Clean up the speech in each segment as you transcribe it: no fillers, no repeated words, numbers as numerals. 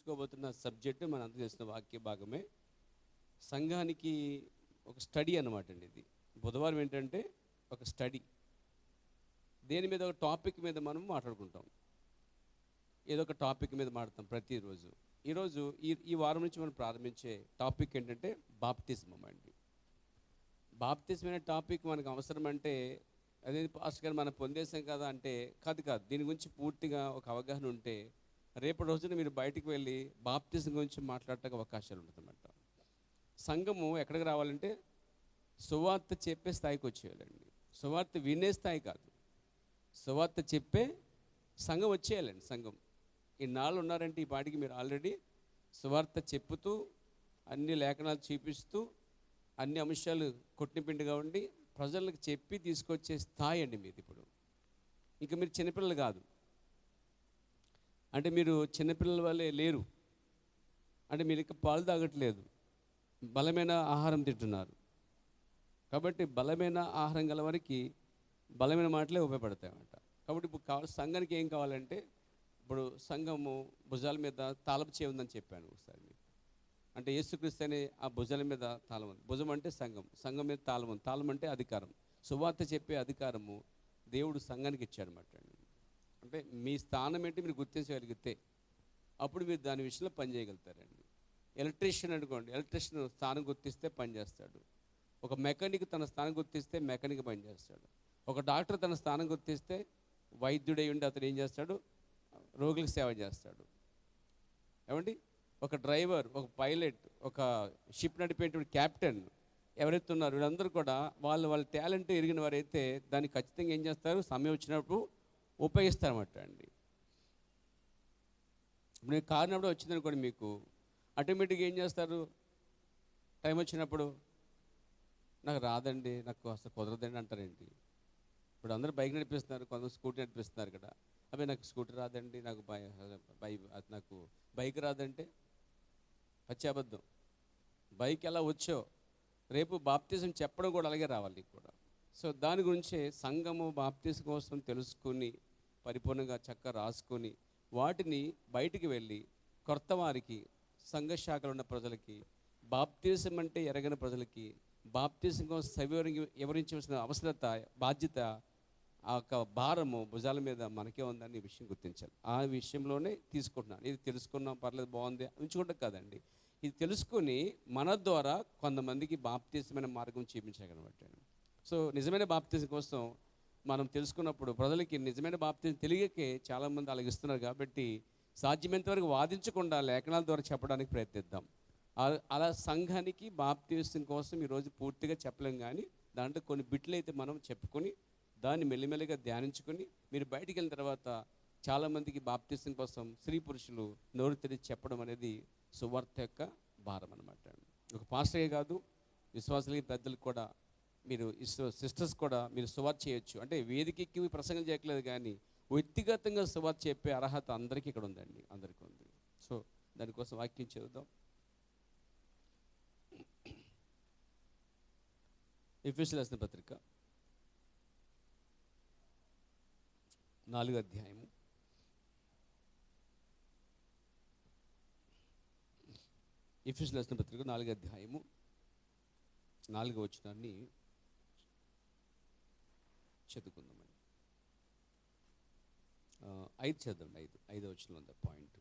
నేర్చుకోబోతున్న subject మన అందరూ చేసిన వాక్య భాగమే. సంఘానికి ఒక స్టడీ అన్నమాట అండి. ఇది బుధవారం ఏంటంటే ఒక స్టడీ. దేని మీద, ఒక టాపిక్ మీద మనం మాట్లాడుకుంటాం. ఏదో ఒక టాపిక్ మీద మాట్లాడతాం ప్రతిరోజు. ఈరోజు ఈ వారం నుంచి మనం ప్రారంభించే టాపిక్ ఏంటంటే బాప్తిజం అండి. బాప్తిజం అనే టాపిక్ మనకు అవసరం అంటే, అదే పాస్టర్ గారు మనం పొందేసాం కదా అంటే కాదు. దీని గురించి పూర్తిగా ఒక అవగాహన ఉంటే రేపటి రోజున మీరు బయటికి వెళ్ళి బాప్తిజం గురించి మాట్లాడటానికి అవకాశాలు ఉంటుందన్నమాట. సంఘము ఎక్కడికి రావాలంటే సువార్త చెప్పే స్థాయికి వచ్చేయాలండి. సువార్త వినే స్థాయి కాదు, సువార్త చెప్పే సంఘం వచ్చేయాలండి. సంఘం ఇన్నాళ్ళు ఉన్నారంటే ఈ పాటికి మీరు ఆల్రెడీ సువార్త చెప్పుతూ, అన్ని లేఖనాలు చూపిస్తూ, అన్ని అంశాలు కొట్టినపిండిగా ఉండి ప్రజలకు చెప్పి తీసుకొచ్చే స్థాయి అండి మీది. ఇప్పుడు ఇంకా మీరు చిన్నపిల్లలు కాదు, అంటే మీరు చిన్నపిల్లల వల్లే లేరు. అంటే మీరు ఇంకా పాలు తాగట్లేదు, బలమైన ఆహారం తింటున్నారు. కాబట్టి బలమైన ఆహారం గల వారికి బలమైన మాటలే ఉపయోగపడతాయన్నమాట. కాబట్టి ఇప్పుడు సంఘానికి ఏం కావాలంటే, ఇప్పుడు సంఘము భుజాల మీద తాళపు చేయి ఉందని చెప్పాను ఒకసారి మీకు. అంటే యేసుక్రీస్తు అనే ఆ భుజాల మీద తాళం ఉంది. భుజం అంటే సంఘం, సంఘం మీద తాళం ఉంది. తాళం అంటే అధికారం. సువార్త చెప్పే అధికారము దేవుడు సంఘానికి ఇచ్చాడనమాట అండి. అంటే మీ స్థానం ఏంటి మీరు గుర్తించగలిగితే అప్పుడు మీరు దాని విషయంలో పనిచేయగలుగుతారండి. ఎలక్ట్రీషియన్ అనుకోండి, ఎలక్ట్రీషియన్ స్థానం గుర్తిస్తే పనిచేస్తాడు. ఒక మెకానిక్ తన స్థానం గుర్తిస్తే మెకానిక్ పనిచేస్తాడు. ఒక డాక్టర్ తన స్థానం గుర్తిస్తే వైద్యుడై ఉండి అతను ఏం చేస్తాడు, రోగులకు సేవ చేస్తాడు. ఏమండి, ఒక డ్రైవర్, ఒక పైలట్, ఒక షిప్ నడిపేటువంటి క్యాప్టెన్ ఎవరైతే ఉన్నారో వీళ్ళందరూ కూడా వాళ్ళ టాలెంట్ ఎరిగిన వారైతే దాన్ని ఖచ్చితంగా ఏం చేస్తారు, సమయం వచ్చినప్పుడు ఉపయోగిస్తారన్నమాట అండి. ఇప్పుడు నేను కారినప్పుడు వచ్చిందనుకోండి, మీకు ఆటోమేటిక్గా ఏం చేస్తారు, టైం వచ్చినప్పుడు నాకు రాదండి, నాకు అసలు కుదరదండి అంటారేంటి. ఇప్పుడు అందరూ బైక్ నడిపిస్తున్నారు, కొందరు స్కూటీ నడిపిస్తున్నారు కదా. అబ్బాయి నాకు స్కూటీ రాదండి, నాకు నాకు బైక్ రాదంటే పచ్చి అబద్ధం. బైక్ ఎలా వచ్చో రేపు బాప్తిజం చెప్పడం కూడా అలాగే రావాలి కూడా. సో దాని గురించే సంఘము బాప్తిజం కోసం తెలుసుకుని పరిపూర్ణంగా చక్కగా రాసుకొని వాటిని బయటికి వెళ్ళి కొత్త వారికి, సంఘ శాఖలో ఉన్న ప్రజలకి, బాప్తిజం అంటే ఎరగని ప్రజలకి బాప్తిజం కోసం వివరించవలసిన అవసరత, బాధ్యత, ఆ యొక్క భారము భుజాల మీద మనకే ఉందని విషయం గుర్తించాలి. ఆ విషయంలోనే తీసుకుంటున్నాను. ఇది తెలుసుకున్నాం, పర్లేదు, బాగుంది ఉంచుకుంటాం కాదండి. ఇది తెలుసుకుని మన ద్వారా కొంతమందికి బాప్తిజమైన మార్గం చూపించగలమాట. సో నిజమైన బాప్తిజం కోసం మనం తెలుసుకున్నప్పుడు ప్రజలకి నిజమైన బాప్తిజం తెలియకే చాలామంది అలాగిస్తున్నారు. కాబట్టి సాధ్యమైనంత వరకు వాదించకుండా లేఖనాల ద్వారా చెప్పడానికి ప్రయత్నిద్దాం. అలా సంఘానికి బాప్తిజం కోసం ఈరోజు పూర్తిగా చెప్పలేం, కానీ దాంట్లో కొన్ని బిట్లు అయితే మనం చెప్పుకొని దాన్ని మెల్లిమెల్లిగా ధ్యానించుకొని మీరు బయటికి వెళ్ళిన తర్వాత చాలామందికి బాప్తిజం కోసం స్త్రీ పురుషులు నోరు తెరిచి చెప్పడం అనేది సువార్త యొక్క భారం అనమాట. ఒక పాస్టరే కాదు, విశ్వాసులకి, పెద్దలకు కూడా, మీరు సిస్టర్స్ కూడా మీరు సువార్త చేయొచ్చు. అంటే వేదికకి ప్రసంగం చేయట్లేదు, కానీ వ్యక్తిగతంగా సువార్త చెప్పే అర్హత అందరికీ ఇక్కడ ఉందండి, అందరికీ ఉంది. సో దానికోసం వాక్యం చదువుదాం. ఎఫెసీయులకు రాసిన పత్రిక 4వ అధ్యాయము. ఎఫెసీయులకు రాసిన పత్రిక 4వ అధ్యాయము 4వ వచనాన్ని చదువుకుందామండి. 5 చదవండి. 5వ వచనంలో ఉంది పాయింట్.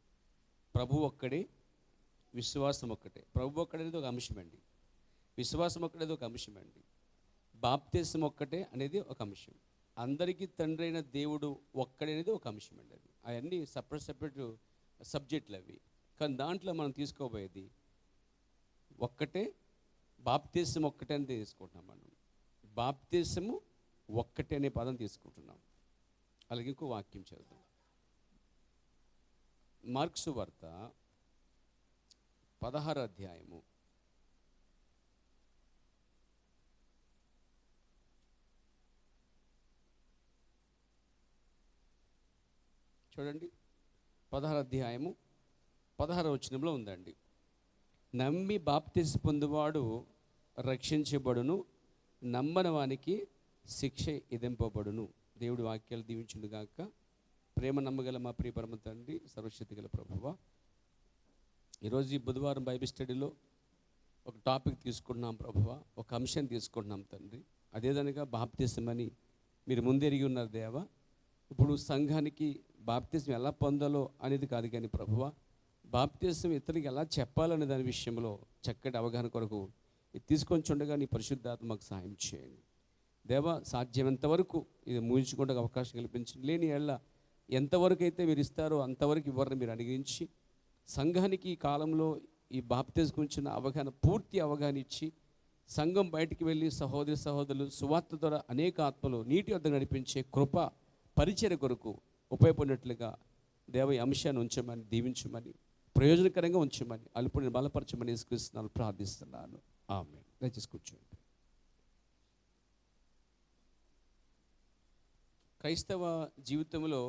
ప్రభు ఒక్కడే, విశ్వాసం ఒక్కటే. ప్రభు ఒక్కడనేది ఒక అంశం అండి, విశ్వాసం ఒక్కడేది ఒక అంశం అండి, బాప్తిజం ఒక్కటే అనేది ఒక అంశం, అందరికీ తండ్రి అయిన దేవుడు ఒక్కడనేది ఒక అంశం అండి. అది అవన్నీ సపరేట్ సబ్జెక్టులు అవి. కానీ దాంట్లో మనం తీసుకోబోయేది ఒక్కటే, బాప్తిజం ఒక్కటే అని తీసుకుంటున్నాం. మనం బాప్తిజము ఒక్కటే అనే పదం తీసుకుంటున్నాం. అలాగే ఇంకో వాక్యం చదువుతాం. మార్కు సువార్త 16వ అధ్యాయము 16వ అధ్యాయము 16వ వచనంలో ఉందండి. నమ్మి బాప్తిజం పొందువాడు రక్షించబడును, నమ్మని వానికి శిక్ష విధింపబడును. దేవుడి వాక్యాలు దీవించును గాక. ప్రేమ నమ్మగల మా ప్రియ పరమ తండ్రి, సర్వశక్తి గల ప్రభువా, ఈరోజు ఈ బుధవారం బైబిల్ స్టడీలో ఒక టాపిక్ తీసుకుంటున్నాం ప్రభువా, ఒక అంశం తీసుకుంటున్నాం తండ్రి. అదేదనగా బాప్తిసం అని మీరు ముందెరిగి ఉన్నారు దేవా. ఇప్పుడు సంఘానికి బాప్తిసం ఎలా పొందాలో అనేది కాదు కానీ ప్రభువా, బాప్తిసం ఇతరులకు ఎలా చెప్పాలనే దాని విషయంలో చక్కటి అవగాహన కొరకు ఇది తీసుకొని చుండగా నీ పరిశుద్ధాత్మకు సహాయం చేయండి దేవా. సాధ్యమంత వరకు ఇది ముగించుకుంటే అవకాశం కల్పించండి. లేని ఎళ్ళ ఎంతవరకు అయితే మీరు ఇస్తారో అంతవరకు ఇవ్వరని మీరు అనుగ్రహించి సంఘానికి ఈ కాలంలో ఈ బాప్తిజం గురించి అవగాహన, పూర్తి అవగాహన ఇచ్చి సంఘం బయటికి వెళ్ళి సహోదరి సహోదరులు సువార్త ద్వారా అనేక ఆత్మలు నీటి వద్ద నడిపించే కృప పరిచర్య కొరకు ఉపయోగపడినట్లుగా దేవ ఈ అంశాన్ని ఉంచమని, దీవించమని, ప్రయోజనకరంగా ఉంచమని, అల్పుని బలపరచమని యేసుక్రీస్తునామములో ప్రార్థిస్తున్నాను. ఆమేన్. దయచేసి కూర్చోండి. క్రైస్తవ జీవితంలో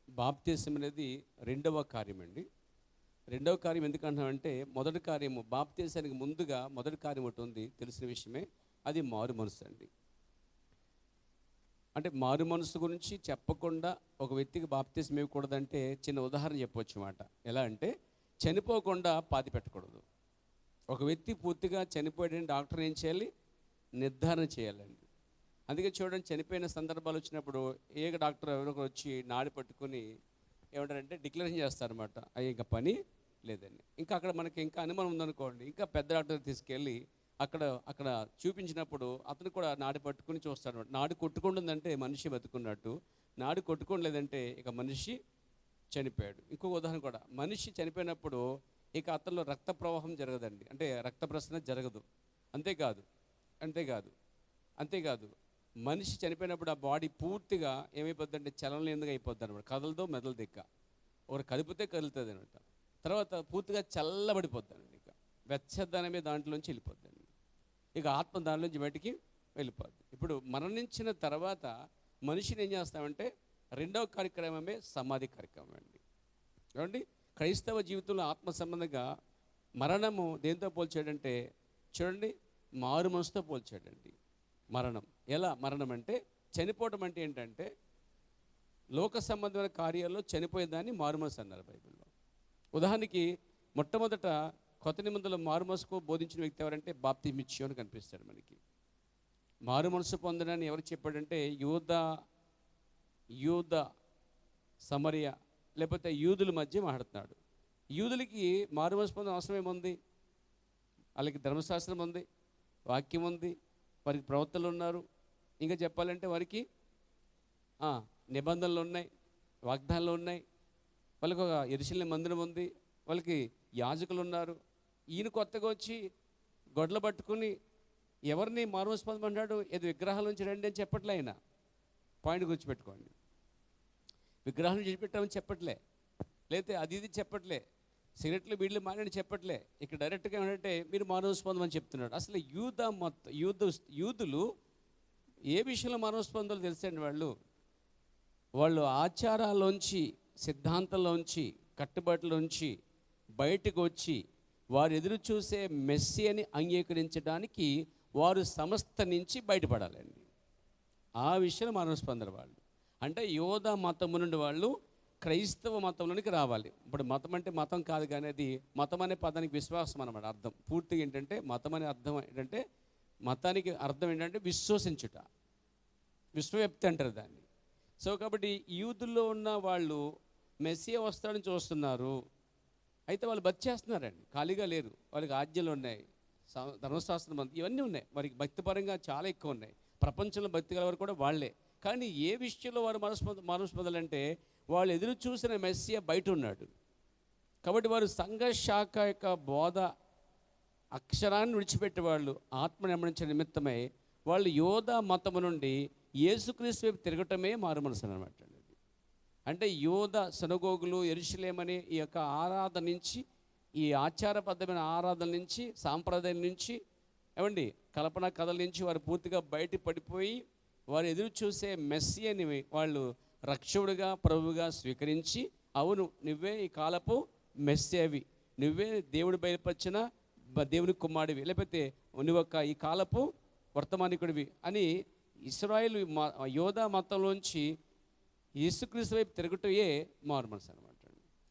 బాప్తిసం అనేది రెండవ కార్యం అండి. రెండవ కార్యం ఎందుకంటున్నామంటే, మొదటి కార్యము బాప్తిసానికి ముందుగా మొదటి కార్యం ఒకటి ఉంది, తెలిసిన విషయమే. అది మారు మనసు అండి. అంటే మారు మనసు గురించి చెప్పకుండా ఒక వ్యక్తికి బాప్తిసం ఇవ్వకూడదంటే చిన్న ఉదాహరణ చెప్పవచ్చు మాట. ఎలా అంటే, చనిపోకుండా పాతి పెట్టకూడదు. ఒక వ్యక్తి పూర్తిగా చనిపోయాడని డాక్టర్ ఏం చేయాలి? నిర్ధారణ చేయాలండి. అందుకే చూడండి, చనిపోయిన సందర్భాలు వచ్చినప్పుడు ఏ డాక్టర్ ఎవరో వచ్చి నాడి పట్టుకొని ఏమంటారంటే డిక్లరేషన్ చేస్తారనమాట, అయ్యి ఇంకా పని లేదని. ఇంకా అక్కడ మనకి ఇంకా అనుమానం ఉందనుకోండి, ఇంకా పెద్ద డాక్టర్ తీసుకెళ్ళి అక్కడ చూపించినప్పుడు అతను కూడా నాడి పట్టుకుని చూస్తాడు. నాడి కొట్టుకుంటుందంటే మనిషి బతుకున్నట్టు, నాడి కొట్టుకోలేదంటే ఇక మనిషి చనిపోయాడు. ఇంకొక ఉదాహరణ కూడా, మనిషి చనిపోయినప్పుడు ఇక అతనిలో రక్త ప్రవాహం జరగదండి, అంటే రక్త ప్రసరణ జరగదు. అంతేకాదు మనిషి చనిపోయినప్పుడు ఆ బాడీ పూర్తిగా ఏమైపోద్ది అంటే చలనం లేనిదిగా అయిపోద్ది అనమాట. కదలదో మెదలదు, ఇక ఒకరు కదిపితే కదులుతుంది అనమాట. తర్వాత పూర్తిగా చల్లబడిపోద్ది అండి, ఇక వెచ్చదనమే దాంట్లోంచి వెళ్ళిపోద్దండి, ఇక ఆత్మ దానిలోంచి బయటికి వెళ్ళిపోద్ది. ఇప్పుడు మరణించిన తర్వాత మనిషిని ఏం చేస్తామంటే రెండవ కార్యక్రమమే సమాధి కార్యక్రమం అండి. చూడండి, క్రైస్తవ జీవితంలో ఆత్మ సంబంధంగా మరణము దేంతో పోల్చాడంటే, చూడండి, మారు మనసుతో పోల్చాడండి. మరణం ఎలా? మరణం అంటే చనిపోవడం అంటే ఏంటంటే లోక సంబంధమైన కార్యాల్లో చనిపోయేదాన్ని మారు మనసు అన్నారు బైబిల్లో. ఉదాహరణకి మొట్టమొదట కొత్త నిబంధనలో మారు మనసుకు బోధించిన వ్యక్తి ఎవరంటే బాప్తిస్మిచ్చు అని కనిపిస్తాడు మనకి. మారు మనసు పొందడాన్ని ఎవరు చెప్పాడంటే యూద సమరియా లేకపోతే యూదుల మధ్య మాట్లాడుతున్నాడు. యూదులకి మారు మనసు పొందిన అవసరం ఏముంది? వాళ్ళకి ధర్మశాస్త్రం ఉంది, వాక్యం ఉంది, వారికి ప్రవక్తలు ఉన్నారు, ఇంకా చెప్పాలంటే వారికి నిబంధనలు ఉన్నాయి, వాగ్దానాలు ఉన్నాయి, వాళ్ళకి ఒక యెరూషలేము మందిరం ఉంది, వాళ్ళకి యాజకులు ఉన్నారు. ఈయన కొత్తగా వచ్చి గొడ్లు పట్టుకుని ఎవరిని మారు మనసు పొందమంటాడు? ఏదో విగ్రహాల నుంచి రండి అని చెప్పట్లే ఆయన. పాయింట్ గుర్తుపెట్టుకోండి, విగ్రహాలను విడిచిపెట్టామని చెప్పట్లే, లేకపోతే అది ఇది చెప్పట్లే, సిగరెట్లు బీడ్లు మానని చెప్పట్లే. ఇక్కడ డైరెక్ట్గా ఏమంటే మీరు మారు మనసు పొందమని చెప్తున్నాడు. అసలు యూదులు ఏ విషయంలో మారు మనసు పొందాలో తెలుసండి. వాళ్ళు ఆచారాల్లోంచి, సిద్ధాంతంలోంచి, కట్టుబాట్లోంచి బయటకు వచ్చి వారు ఎదురు చూసే మెస్సీని అంగీకరించడానికి వారు సంస్థ నుంచి బయటపడాలండి. ఆ విషయంలో మారు మనసు పొందరు వాళ్ళు. అంటే యోధ మతము నుండి వాళ్ళు క్రైస్తవ మతంలోనికి రావాలి. ఇప్పుడు మతం అంటే మతం కాదు, కానీ అది మతం అనే పదానికి విశ్వాసం అన్నమాట అర్థం. పూర్తిగా ఏంటంటే మతం అనే అర్థం ఏంటంటే, మతానికి అర్థం ఏంటంటే విశ్వసించుట, విశ్వవ్యాప్తి అంటారు దాన్ని. సో కాబట్టి యూదుల్లో ఉన్న వాళ్ళు మెస్సియా వస్తాడని చూస్తున్నారు, అయితే వాళ్ళు బతిచేస్తున్నారండి, ఖాళీగా లేరు. వాళ్ళకి ఆజ్ఞలు ఉన్నాయి, ధర్మశాస్త్రం ఇవన్నీ ఉన్నాయి, వారికి భక్తిపరంగా చాలా ఎక్కువ ఉన్నాయి. ప్రపంచంలో భక్తి గలవారు కూడా వాళ్ళే. కానీ ఏ విషయంలో వారు మనసు పొందాలంటే, వాళ్ళు ఎదురు చూసిన మెస్సియా బయట ఉన్నాడు. కాబట్టి వారు సంఘ శాఖ యొక్క బోధ అక్షరాన్ని విడిచిపెట్టేవాళ్ళు ఆత్మని వెంబడించిన నిమిత్తమై వాళ్ళు యోధ మతము నుండి యేసుక్రీస్తు వైపు తిరగటమే మారు మనసు అనమాట. అంటే యోధ సనగోగులు, యెరూషలేమనే ఈ యొక్క ఆరాధన నుంచి, ఈ ఆచారబద్ధమైన ఆరాధన నుంచి, సాంప్రదాయం నుంచి, ఏమండి కల్పన కథల నుంచి వారు పూర్తిగా బయట పడిపోయి వారు ఎదురు చూసే మెస్సియాని వాళ్ళు రక్షకుడిగా, ప్రభువుగా స్వీకరించి, అవును నువ్వే ఈ కాలపు మెస్సియావి, నువ్వే దేవుడు బయలుపరిచిన దేవుని కుమారుడివి, లేకపోతే నువ్వు ఈ కాలపు వర్తమానికుడివి అని ఇశ్రాయేలు యోధా మతంలోంచి యేసుక్రీస్తు వైపు తిరుగుటయే మారు మనసు అనమాట.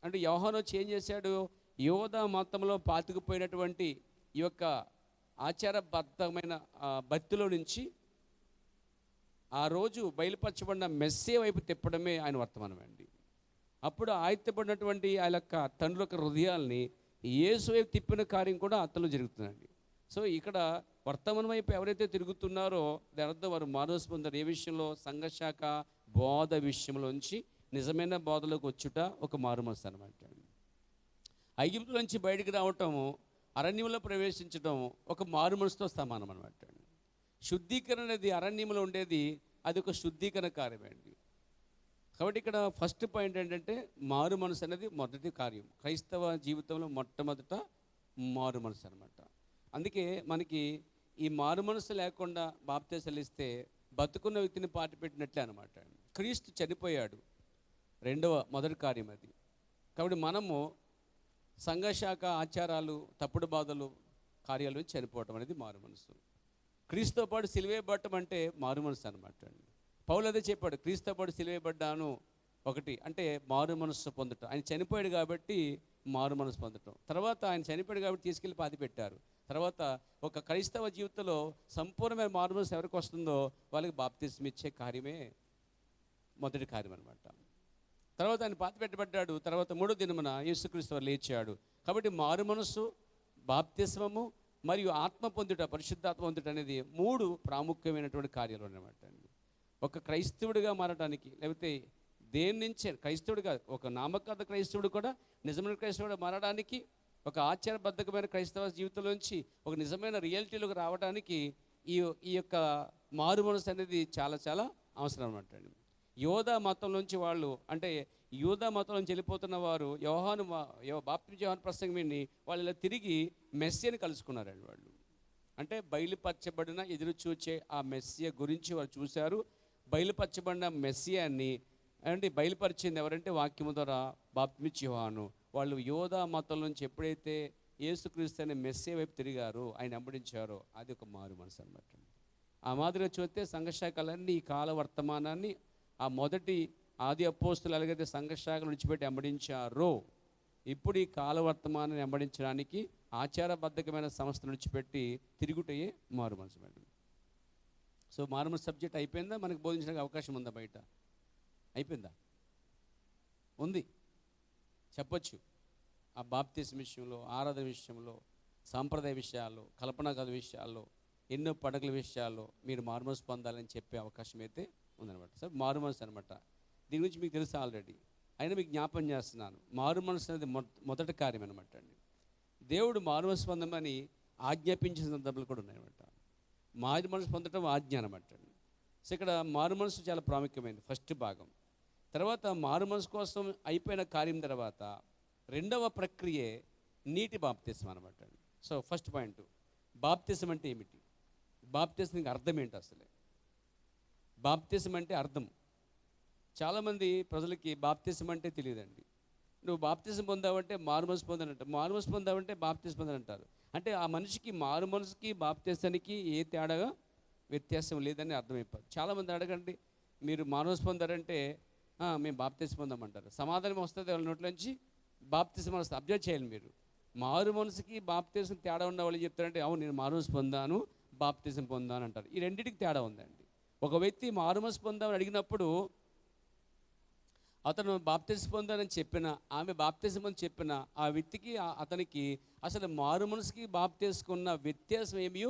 అంటే యోహాను వచ్చి ఏం చేశాడు? యోధా మతంలో పాతుకుపోయినటువంటి ఈ యొక్క ఆచారబద్ధమైన భక్తిలో నుంచి ఆ రోజు బయలుపరచబడిన మెస్సే వైపు తిప్పడమే ఆయన వర్తమానం అండి. అప్పుడు ఆయత్తపడినటువంటి ఆ యొక్క తండ్రుల యొక్క హృదయాల్ని యేసు వైపు తిప్పిన కార్యం కూడా అతను జరుగుతుందండి. సో ఇక్కడ వర్తమానం వైపు ఎవరైతే తిరుగుతున్నారో దాని అర్థం వారు మానసు పొందారు. ఏ విషయంలో? సంఘశాఖ బోధ విషయంలోంచి నిజమైన బోధలోకి వచ్చుట ఒక మారుమనసు అనమాట. ఐగుప్తు నుంచి బయటికి రావటము, అరణ్యంలో ప్రవేశించడం ఒక మారుమనసుతో సమానం అనమాట. శుద్ధీకరణ అనేది అరణ్యంలో ఉండేది, అది ఒక శుద్ధీకరణ కార్యమే అండి. కాబట్టి ఇక్కడ ఫస్ట్ పాయింట్ ఏంటంటే మారు మనసు అనేది మొదటి కార్యం. క్రైస్తవ జీవితంలో మొట్టమొదట మారు మనసు అనమాట. అందుకే మనకి ఈ మారు మనసు లేకుండా బాప్తిసాలు ఇస్తే బతుకున్న వ్యక్తిని పాటి పెట్టినట్లే అనమాట. క్రీస్తు చనిపోయాడు, మొదటి కార్యం అది. కాబట్టి మనము సంఘశాఖ ఆచారాలు, తప్పుడు బాధలు, కార్యాలు చనిపోవటం అనేది మారు మనసు. క్రీస్తుతో పాటు సిలువేయబడటం అంటే మారు మనసు అనమాట అండి. పౌలు అదే చెప్పాడు, క్రీస్తుతో పాటు సిలువేయబడ్డాను ఒకటి అంటే మారు మనసు పొందటం. ఆయన చనిపోయాడు కాబట్టి మారు మనసు పొందటం. తర్వాత ఆయన చనిపోయాడు కాబట్టి తీసుకెళ్ళి పాతి పెట్టారు. తర్వాత ఒక క్రైస్తవ జీవితంలో సంపూర్ణమైన మారు మనసు ఎవరికి వస్తుందో వాళ్ళకి బాప్తిస్మం ఇచ్చే కార్యమే మొదటి కార్యం అనమాట. తర్వాత ఆయన పాతి పెట్టబడ్డాడు. తర్వాత 3వ దినమున యేసుక్రీస్తు వారు లేచాడు. కాబట్టి మారు మనసు, బాప్తిస్మము మరియు ఆత్మ పొందుట, పరిశుద్ధాత్మ పొందుట అనేది 3 ప్రాముఖ్యమైనటువంటి కార్యాలు అన్నమాట అండి. ఒక క్రైస్తవుడిగా మారడానికి, లేకపోతే దేని నుంచే క్రైస్తవుడు కాదు, ఒక నామకార్థ క్రైస్తవుడు కూడా నిజమైన క్రైస్తవుడు మారడానికి, ఒక ఆచారబద్ధకమైన క్రైస్తవ జీవితంలోంచి ఒక నిజమైన రియాలిటీలోకి రావడానికి ఈ యొక్క మారు మనసు అనేది చాలా చాలా అవసరం అన్నమాట అండి. యోధా మతం నుంచి వాళ్ళు, అంటే యూదా మతం నుంచి వెళ్ళిపోతున్న వారు బాప్తిస్మం యోహాను ప్రసంగం విని వాళ్ళు ఇలా తిరిగి మెస్సియాని కలుసుకున్నారండి. వాళ్ళు అంటే బయలుపరచబడిన ఎదురు చూచే ఆ మెస్సియా గురించి వాళ్ళు చూశారు. బయలుపరచబడిన మెస్సియాని అంటే బయలుపరిచింది ఎవరంటే వాక్యము ద్వారా బాప్తిస్మం యోహాను. వాళ్ళు యోధా మతం నుంచి ఎప్పుడైతే యేసుక్రీస్తు అనే మెస్సియా వైపు తిరిగారో, ఆయన వెంబడించారో, అది ఒక మారు మనసు అనమాట. ఆ మాదిరిగా చూస్తే సంఘశాఖలన్నీ ఈ కాల వర్తమానాన్ని ఆ మొదటి ఆది అపోస్తులు ఎలాగైతే సంఘశాఖలు విడిచిపెట్టి వెంబడించారో, ఇప్పుడు ఈ కాల వర్తమానాన్ని వెంబడించడానికి ఆచారబద్ధకమైన సంస్థను విడిచిపెట్టి తిరుగుటయే మారు మనసు మేడం. సో మారు మనసు సబ్జెక్ట్ అయిపోయిందా? మనకు బోధించడానికి అవకాశం ఉందా? బయట అయిపోయిందా? ఉంది, చెప్పొచ్చు. ఆ బాప్తిస్మం విషయంలో, ఆరాధన విషయంలో, సాంప్రదాయ విషయాల్లో, కల్పనా కథ విషయాల్లో, ఎన్నో పడకల విషయాల్లో మీరు మారు మనసు పొందాలని చెప్పే అవకాశం అయితే ఉందన్నమాట. సార్ మారు మనసు అనమాట. దీని గురించి మీకు తెలుసు ఆల్రెడీ, అయినా మీకు జ్ఞాపం చేస్తున్నాను. మారు మనసు అనేది మొదటి కార్యం అనమాట అండి. దేవుడు మారు మనసు పొందమని ఆజ్ఞాపించిన సందర్భాలు కూడా ఉన్నాయన్నమాట. మారు మనసు పొందడం ఆజ్ఞ అనమాట అండి. సో ఇక్కడ మారు మనసు చాలా ప్రాముఖ్యమైనది, ఫస్ట్ భాగం. తర్వాత మారు మనసు కోసం అయిపోయిన కార్యం తర్వాత రెండవ ప్రక్రియే నీటి బాప్తిస్మం అనమాట అండి. సో ఫస్ట్ పాయింట్, బాప్తిస్మం అంటే ఏమిటి? బాప్తిస్మంకి అర్థం ఏంటి? అసలే బాప్తిస్మం అంటే అర్థం చాలామంది ప్రజలకి బాప్తిస్మం అంటే తెలియదండి. నువ్వు బాప్తిస్మం పొందావంటే మారు మనసు పొందనంట, మారు మనసు పొందావంటే బాప్తిస్మం పొందనంటారు. అంటే ఆ మనిషికి మారు మనసుకి బాప్తిస్మానికి ఏ తేడాగా వ్యత్యాసం లేదని అర్థమైపోతుంది. చాలామంది అడగండి, మీరు మారు మనసు పొందారంటే మేము బాప్తిస్మం పొందామంటారు. సమాధానం వస్తుంది వాళ్ళ నోట్లోంచి, బాప్తిస్మం వస్తుంది. అబ్జర్వ్ చేయాలి మీరు. మారు మనసుకి బాప్తిస్మం తేడా ఉన్న వాళ్ళు చెప్తారంటే, అవును నేను మారు మనసు పొందాను, బాప్తిస్మం పొందాను అంటారు. ఈ రెండింటికి తేడా ఉందండి. ఒక వ్యక్తి మారు మనసు పొందామని అడిగినప్పుడు అతను బాప్తిస్మం పొందానని చెప్పిన, ఆమె బాప్తిస్మం అని చెప్పిన ఆ వ్యక్తికి అతనికి అసలు మారు మనసుకి బాప్తిస్మం వ్యత్యాసం ఏమీ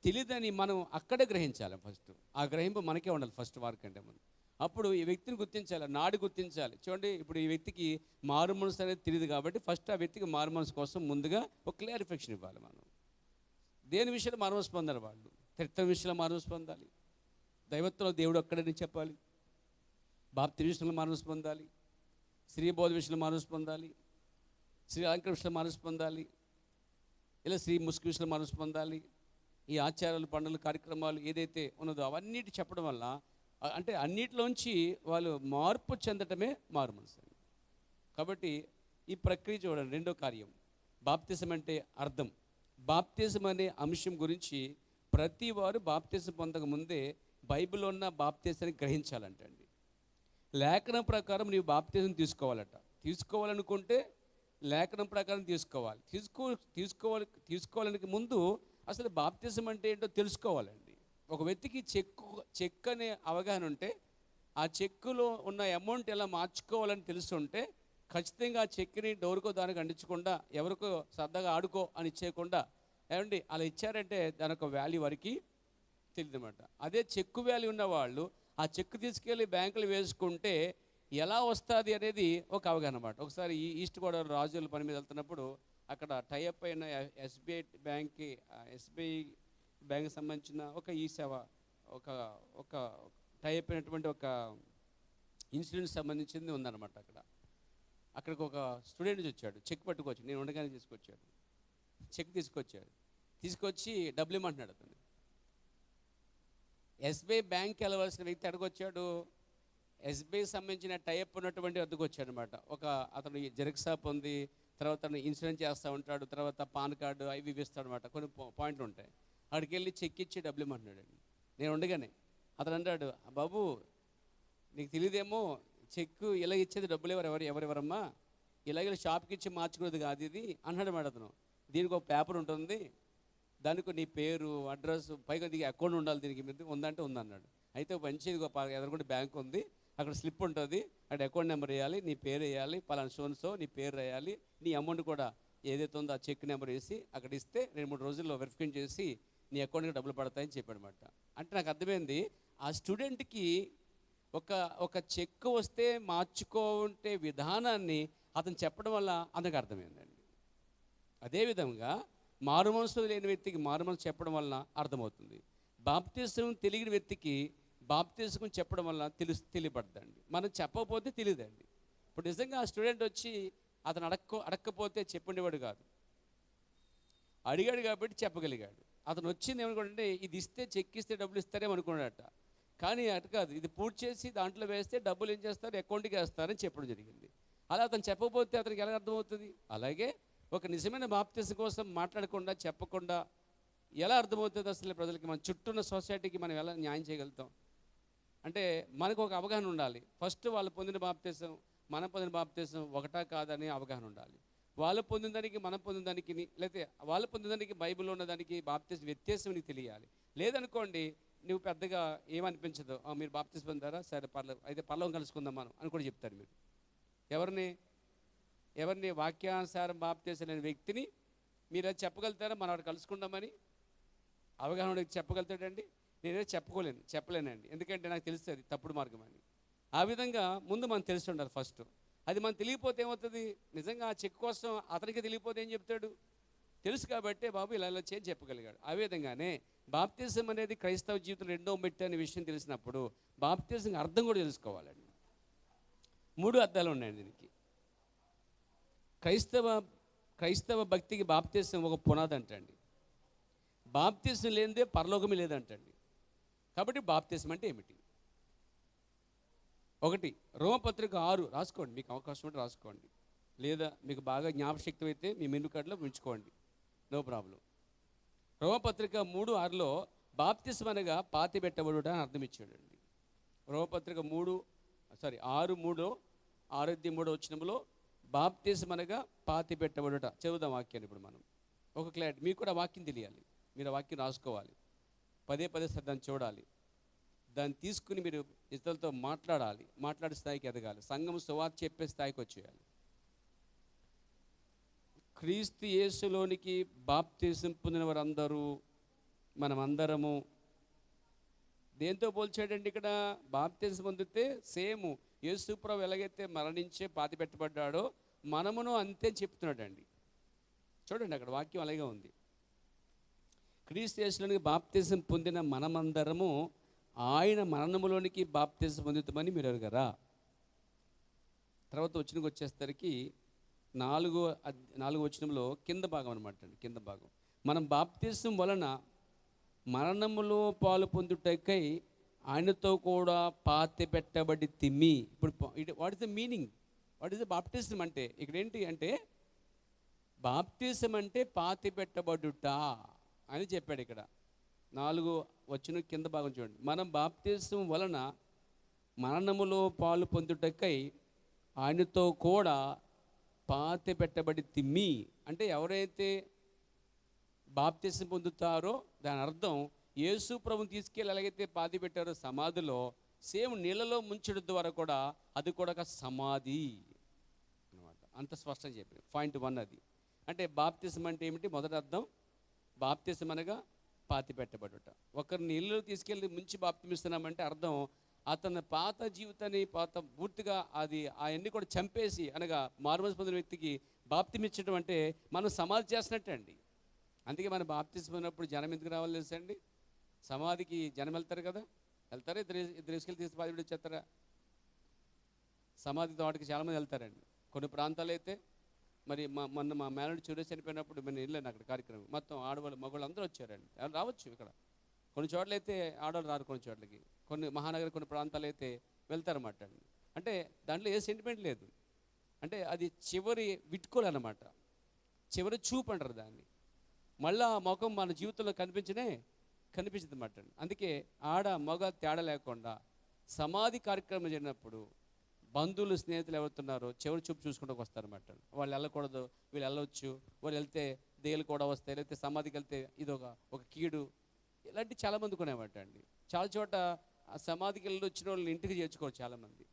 తెలియదని మనం అక్కడే గ్రహించాలి. ఫస్ట్ ఆ గ్రహింపు మనకే ఉండాలి ఫస్ట్ వారికంటే ముందు. అప్పుడు ఈ వ్యక్తిని గుర్తించాలి, నాడు గుర్తించాలి. చూడండి, ఇప్పుడు ఈ వ్యక్తికి మారు మనసు అనేది తెలియదు కాబట్టి ఫస్ట్ ఆ వ్యక్తికి మారు మనసు కోసం ముందుగా ఒక క్లారిఫికేషన్ ఇవ్వాలి. మనం దేని విషయంలో మారు మనసు పొందాలి? వాళ్ళు త్రిత్వం విషయంలో మారు మనసు పొందాలి, దైవత్వంలో దేవుడు ఒక్కడని చెప్పాలి, బాప్తి విషయంలో మారు మనసు పొందాలి, స్త్రీ బోధ విషయంలో మారు మనసు పొందాలి, స్త్రీ అలంకరణ విషయంలో మారు మనసు పొందాలి, ఇలా స్త్రీ ముసుగు విషయంలో మారు మనసు పొందాలి. ఈ ఆచారాలు, పండుగలు, కార్యక్రమాలు ఏదైతే ఉన్నదో అవన్నిటి చెప్పడం వల్ల, అంటే అన్నిటిలోంచి వాళ్ళు మార్పు చెందటమే మారు మనసు. కాబట్టి ఈ ప్రక్రియ చూడండి. రెండో కార్యం బాప్తిజం అంటే అర్థం. బాప్తిజం అనే అంశం గురించి ప్రతి వారు బాప్తిజం పొందక ముందే బైబిల్లో ఉన్న బాప్తిజాన్ని గ్రహించాలంటండి. లేఖనం ప్రకారం నీవు బాప్తిజం తీసుకోవాలట. తీసుకోవాలనుకుంటే లేఖనం ప్రకారం తీసుకోవాలి. తీసుకోవడానికి ముందు అసలు బాప్తిజం అంటే ఏంటో తెలుసుకోవాలండి. ఒక వ్యక్తికి చెక్ అనే అవగాహన ఉంటే, ఆ చెక్కులో ఉన్న అమౌంట్ ఎలా మార్చుకోవాలని తెలుసుంటే, ఖచ్చితంగా ఆ చెక్ని డోరుకో దానికి అందించకుండా, ఎవరికో సరదాగా ఆడుకో అని ఇచ్చేయకుండా, ఏమండి అలా ఇచ్చారంటే దాని యొక్క వాల్యూ వారికి తెలియదు అనమాట. అదే చెక్కు వాల్యూ ఉన్న వాళ్ళు ఆ చెక్కు తీసుకెళ్ళి బ్యాంకులు వేసుకుంటే ఎలా వస్తుంది అనేది ఒక అవగాహన అనమాట. ఒకసారి ఈస్ట్ గోదావరి రాజుల పని మీద వెళ్తున్నప్పుడు అక్కడ టైఅప్ అయిన ఎస్బీఐ బ్యాంక్కి సంబంధించిన ఒక ఈ సేవ ఒక ఒక టైఅప్ అయినటువంటి ఒక ఇన్సూరెన్స్ సంబంధించింది ఉందన్నమాట. అక్కడికి ఒక స్టూడెంట్ వచ్చాడు, చెక్ పట్టుకొచ్చాడు. నేను ఉండగానే తీసుకొచ్చాడు, చెక్ తీసుకొచ్చి డబ్బులు ఇమ్మంటున్నాడు. అతను ఎస్బీఐ బ్యాంక్కి వెళ్ళవలసిన వ్యక్తి అడుగొచ్చాడు, ఎస్బీఐ సంబంధించిన టైఅప్ ఉన్నటువంటి వద్దకు వచ్చాడు అనమాట. అతను జెరాక్స్ షాప్ ఉంది, తర్వాత అతను ఇన్సూరెన్స్ చేస్తూ ఉంటాడు, తర్వాత పాన్ కార్డు అవి ఇస్తాడు అనమాట. కొన్ని పాయింట్లు ఉంటాయి. అక్కడికి వెళ్ళి చెక్ ఇచ్చి డబ్బులు ఇమ్మంటున్నాడండి. నేను ఉండగానే అతను అన్నాడు, బాబు నీకు తెలియదేమో, చెక్కు ఇలా ఇచ్చేది డబ్బులు ఎవరెవరమ్మా, ఇలాగే షాప్కి ఇచ్చి మార్చుకునేది కాదు ఇది అన్నాడు మేడం. అతను దీనికి ఒక పేపర్ ఉంటుంది, దానికి నీ పేరు అడ్రస్ పైగా దీనికి అకౌంట్ ఉండాలి, దీనికి మీద ఉందంటే ఉందన్నాడు. అయితే మంచిది ఎదురుకుంటే బ్యాంక్ ఉంది, అక్కడ స్లిప్ ఉంటుంది, అక్కడ అకౌంట్ నెంబర్ వేయాలి, నీ పేరు వేయాలి, పలానా షోన్సో నీ పేరు వేయాలి, నీ అమౌంట్ కూడా ఏదైతే ఉందో ఆ చెక్ నెంబర్ వేసి అక్కడ ఇస్తే 2-3 రోజుల్లో వెరిఫికేషన్ చేసి నీ అకౌంట్కి డబ్బులు పడతాయని చెప్పాడనమాట. అంటే నాకు అర్థమైంది, ఆ స్టూడెంట్కి ఒక చెక్ వస్తే మార్చుకోంటే విధానాన్ని అతను చెప్పడం వల్ల అతనికి అర్థమైందండి. అదేవిధంగా మారుమనసు లేని వ్యక్తికి మారుమనసు చెప్పడం వలన అర్థమవుతుంది. బాప్తిసం తెలియని వ్యక్తికి బాప్తిసం చెప్పడం వల్ల తెలియబడదండి. మనం చెప్పకపోతే తెలియదండి. ఇప్పుడు నిజంగా ఆ స్టూడెంట్ వచ్చి అతను అడక్కపోతే చెప్పుండేవాడు కాదు, అడిగాడు కాబట్టి చెప్పగలిగాడు. అతను వచ్చింది ఏమనుకోండి, ఇది ఇస్తే చెక్ ఇస్తే డబ్బులు ఇస్తారేమో అనుకున్నాడట. కానీ అటు కాదు, ఇది పూర్తి చేసి దాంట్లో వేస్తే డబ్బులు ఏం చేస్తారు, అకౌంట్కి వేస్తారని చెప్పడం జరిగింది. అలా అతను చెప్పకపోతే అతనికి ఎలా అర్థమవుతుంది? అలాగే ఒక నిజమైన బాప్తిసం కోసం మాట్లాడకుండా చెప్పకుండా ఎలా అర్థమవుతుంది అసలు ప్రజలకి? మన చుట్టూ ఉన్న సొసైటీకి మనం ఎలా న్యాయం చేయగలుగుతాం? అంటే మనకు ఒక అవగాహన ఉండాలి. ఫస్ట్ వాళ్ళు పొందిన బాప్తిసం మనం పొందిన బాప్తిసం ఒకటా కాదని అవగాహన ఉండాలి. వాళ్ళు పొందిన దానికి మనం పొందిన దానికి, లేకపోతే వాళ్ళు పొందిన దానికి బైబిల్లో ఉన్నదానికి బాప్తిసం వ్యత్యాసం నీకు తెలియాలి. లేదనుకోండి నువ్వు పెద్దగా ఏమనిపించదు, మీరు బాప్తిసం పొందారా, సరే పర్లేదు, అయితే పర్లోకం కలుసుకుందాం మనం అని కూడా చెప్తారు. మీరు ఎవరిని వాక్యానుసారం బాప్తిసం లేని వ్యక్తిని మీరు అది చెప్పగలుగుతారా, మనం అక్కడ కలుసుకుందామని? అవగాహన చెప్పగలుగుతాడండి? నేనే చెప్పలేనండి, ఎందుకంటే నాకు తెలుస్తుంది తప్పుడు మార్గం అని. ఆ విధంగా ముందు మనం తెలిసి ఉండాలి ఫస్ట్. అది మనం తెలియకపోతే ఏమవుతుంది? నిజంగా ఆ చెక్ కోసం అతనికి తెలియకపోతే ఏం చెప్తాడు? తెలుసు కాబట్టి బాబు ఇలా చేయని చెప్పగలిగాడు. ఆ విధంగానే బాప్తిసం అనేది క్రైస్తవ జీవితంలో రెండో మెట్టు అనే విషయం తెలిసినప్పుడు బాప్తిసం అర్థం కూడా తెలుసుకోవాలండి. 3 అర్థాలు ఉన్నాయండి దీనికి. క్రైస్తవ భక్తికి బాప్తిసం ఒక పునాది అంటండి. బాప్తిసం లేనిదే పరలోకమే లేదంటండి. కాబట్టి బాప్తిసం అంటే ఏమిటి? 1 రోమపత్రిక 6 రాసుకోండి, మీకు అవకాశం ఉంటే రాసుకోండి, లేదా మీకు బాగా జ్ఞాపశక్తి అయితే మీ మెను కార్డులో ఉంచుకోండి, నో ప్రాబ్లం. రోమపత్రిక 3:6లో బాప్తిసం అనగా పాతి పెట్టబడుట అని అర్థం ఇచ్చాడండి. రోమపత్రిక 6:3 వచనంలో బాప్తిసం అనగా పాతి పెట్టబడుట. చదువుదాం వాక్యాన్ని ఇప్పుడు మనం. ఒక క్లారిటీ, మీకు కూడా వాక్యం తెలియాలి, మీరు ఆ వాక్యం రాసుకోవాలి, పదే దాన్ని చూడాలి, దాన్ని తీసుకుని మీరు ఇతరులతో మాట్లాడే స్థాయికి ఎదగాలి, సంఘం సువార్త చెప్పే స్థాయికి వచ్చేయాలి. క్రీస్తు యేసులోనికి బాప్తిసం పొందిన వారందరూ మనమందరము దేంతో పోల్చాడండి ఇక్కడ? బాప్తిసం పొందితే సేమ్ యేసుప్రభు ఎలాగైతే మరణించే పాతి పెట్టబడ్డాడో మనమును అంతే చెప్తున్నాడండి. చూడండి అక్కడ వాక్యం అలాగే ఉంది. క్రీస్తు యేసులోనికి బాప్తిసం పొందిన మనమందరము ఆయన మరణములోనికి బాప్తిసం పొందుతామని మీరు ఎరుగరా? తర్వాత వచ్చేసరికి 4వ వచనంలో కింద భాగం అనమాట అండి. కింద భాగం, మనం బాప్తిసం వలన మరణములో పాలు పొందుటకై ఆయనతో కూడా పాతి పెట్టబడి తిమ్మి. ఇప్పుడు what is the meaning? What is the బాప్తిసం అంటే? ఇక్కడ ఏంటి అంటే బాప్తిసం అంటే పాతి పెట్టబడుట అని చెప్పాడు ఇక్కడ. 4వ వచనం కింద భాగం చూడండి, మనం బాప్తిసం వలన మరణములో పాలు పొందుటకై ఆయనతో కూడా పాతి పెట్టబడి తిమ్మి అంటే ఎవరైతే బాప్తిసం పొందుతారో దాని అర్థం యేసు ప్రభుని తీసుకెళ్ళి ఎలాగైతే పాతి పెట్టారో సమాధిలో, సేమ్ నీళ్ళలో ముంచడం ద్వారా కూడా అది కూడా ఒక సమాధి అనమాట. అంత స్పష్టంగా చెప్పి పాయింట్ 1 అది. అంటే బాప్తిసం అంటే ఏమిటి? మొదటి అర్థం బాప్తిసం అనగా పాతి పెట్టబడుట. ఒకరు నీళ్ళలో తీసుకెళ్ళి ముంచి బాప్తిమిస్తున్నామంటే అర్థం అతని పాత జీవితాన్ని పూర్తిగా అది అవన్నీ కూడా చంపేసి, అనగా మారుమనసు పొందిన వ్యక్తికి బాప్తిమిచ్చడం అంటే మనం సమాధి చేసినట్టే అండి. అందుకే మనం బాప్తిసం పొందినప్పుడు జనం ఎందుకు రావాలి తెలుసా అండి? సమాధికి జనం వెళ్తారు కదా, వెళ్తారా? ఇద్దరు ఇసుకలు తీసి పాతి వచ్చేస్తారా? సమాధి తోటకి చాలామంది వెళ్తారండి. కొన్ని ప్రాంతాలు అయితే మరి మొన్న మా మేనడు చూరే చనిపోయినప్పుడు నేను వెళ్ళాను అక్కడ కార్యక్రమం. మొత్తం ఆడవాళ్ళు మగవాళ్ళు అందరూ వచ్చారండి. రావచ్చు ఇక్కడ. కొన్ని చోట్ల అయితే ఆడవాళ్ళు రారు, కొన్ని చోట్లకి, కొన్ని మహానగర కొన్ని ప్రాంతాలు అయితే వెళ్తారన్నమాట అండి. అంటే దాంట్లో ఏ సెంటిమెంట్ లేదు. అంటే అది చివరి విట్టుకోలు అన్నమాట, చివరి చూపు అంటారు దాన్ని. మళ్ళీ ఆ ముఖం మన జీవితంలో కనిపించదు అన్నమాట అండి. అందుకే ఆడ మగ తేడా లేకుండా సమాధి కార్యక్రమం జరిగినప్పుడు బంధువులు స్నేహితులు ఎవరుతున్నారో చివరి చూపు చూసుకుంటూ వస్తారన్నమాట. వాళ్ళు వెళ్ళకూడదు, వీళ్ళు వెళ్ళవచ్చు, వాళ్ళు వెళ్తే దేలు కూడా వస్తాయి, లేకపోతే సమాధికి వెళ్తే ఇది ఒక కీడు, ఇలాంటి చాలామంది కొనేమాట అండి. చాలా చోట ఆ సమాధికి వెళ్ళి వచ్చిన వాళ్ళని ఇంటికి చేర్చుకోరు చాలామంది.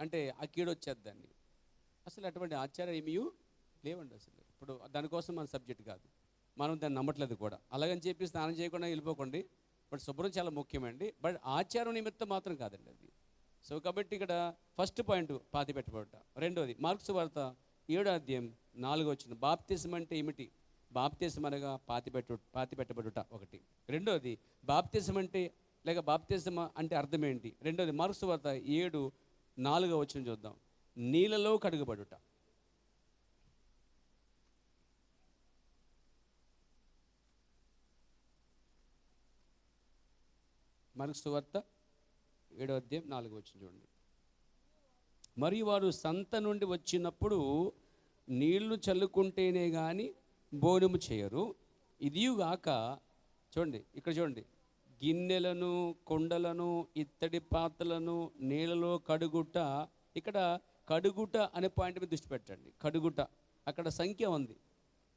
అంటే ఆ కీడు వచ్చేద్దండి. అసలు అటువంటి ఆచారం ఏమీ లేవండి అసలు. ఇప్పుడు దానికోసం మన సబ్జెక్ట్ కాదు, మనం దాన్ని నమ్మట్లేదు కూడా. అలాగని చెప్పి స్నానం చేయకుండా వెళ్ళిపోకండి. బట్ శుభ్రం చాలా ముఖ్యమండి, బట్ ఆచారం నిమిత్తం మాత్రం కాదండి అది. సో కాబట్టి ఇక్కడ ఫస్ట్ పాయింట్ పాతి పెట్టబడుట. రెండోది మార్కు సువార్త 7వ అధ్యాయం 4వ వచనం. బాప్తిసం అంటే ఏమిటి? బాప్తిసం అనగా పాతి పెట్టబడుట ఒకటి. రెండోది బాప్తిసం అంటే లేక బాప్తిసం అంటే అర్థం ఏంటి? రెండోది మార్కు సువార్త 7:4వ వచనం చూద్దాం. నీళ్ళలో కడుగబడుట. మార్కు సువార్త 7వ అధ్యాయం 4వ వచనం చూడండి. మరియు వారు సంత నుండి వచ్చినప్పుడు నీళ్లు చల్లుకుంటేనే కానీ భోజనము చేయరు. ఇదియుగాక చూడండి, ఇక్కడ చూడండి, గిన్నెలను, కొండలను, ఇత్తడి పాత్రలను నీళ్ళలో కడుగుట. ఇక్కడ కడుగుట అనే పాయింట్ మీద దృష్టి పెట్టండి. కడుగుట అక్కడ సంఖ్య ఉంది,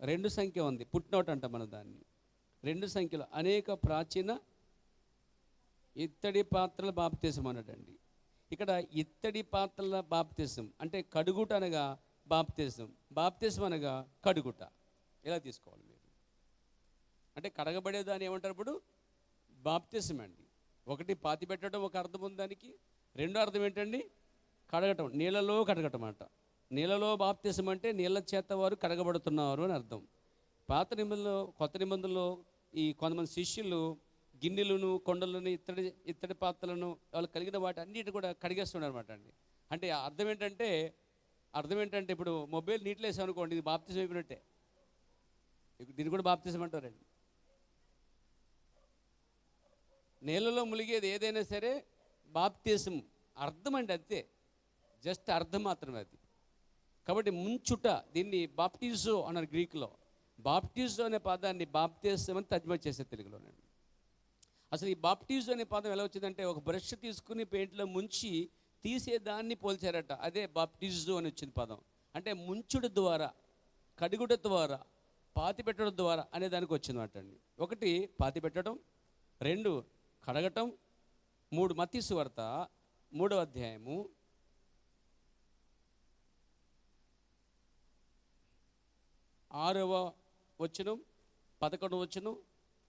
2 సంఖ్య ఉంది. పుట్నోట్ అంటాం మనం దాన్ని. 2 సంఖ్యలో అనేక ప్రాచీన ఇత్తడి పాత్రల బాప్తిసం అన్నదండి. ఇక్కడ ఇత్తడి పాత్రల బాప్తిసం అంటే కడుగుట అనగా బాప్తిసం అనగా కడుగుట. ఎలా తీసుకోవాలి మీరు? అంటే కడగబడేదాన్ని ఏమంటారు ఇప్పుడు? బాప్తిసం అండి. ఒకటి పాతి పెట్టడం ఒక అర్థం ఉంది దానికి. రెండో అర్థం ఏంటండి? కడగటం, నీళ్ళలో కడగటం అంట. నీళ్ళలో బాప్తిసం అంటే నీళ్ళ చేత వారు కడగబడుతున్నారు అని అర్థం. పాత నిబంధనలో, కొత్త నిబంధనలో ఈ కొంతమంది శిష్యులు గిన్నెలను, కొండలను, ఇత్తడి పాత్రలను, వాళ్ళు కలిగిన వాటి అన్నిటి కూడా కడిగేస్తున్నారు అనమాట అండి. అంటే అర్థం ఏంటంటే ఇప్పుడు మొబైల్ నీటిలో వేసాం అనుకోండి, ఇది బాప్తిసం అయిపోయినట్టే. దీన్ని కూడా బాప్తిసం అంటారండి. నీళ్ళలో ములిగేది ఏదైనా సరే బాప్తిసం అర్థం అండి, అంతే. జస్ట్ అర్థం మాత్రమే అది. కాబట్టి ముంచుట, దీన్ని బాప్టిజో అన్నారు గ్రీకులో. బాప్టిజో అనే పదాన్ని బాప్తిసం అని తర్జుమా చేసే తెలుగులోనండి. అసలు ఈ బాప్టిజో అనే పదం ఎలా వచ్చిందంటే, ఒక బ్రష్ తీసుకుని పెయింట్లో ముంచి తీసేదాన్ని పోల్చారట. అదే బాప్టిజో అని వచ్చింది పదం. అంటే ముంచుడు ద్వారా, కడుగుట ద్వారా, పాతి పెట్టడం ద్వారా అనే దానికి వచ్చిందన్నమాట అండి. ఒకటి పాతి పెట్టడం, 2 కడగటం, 3 మత్తయి సువార్త 3వ అధ్యాయము 6వ వచనం, 11వ వచనం,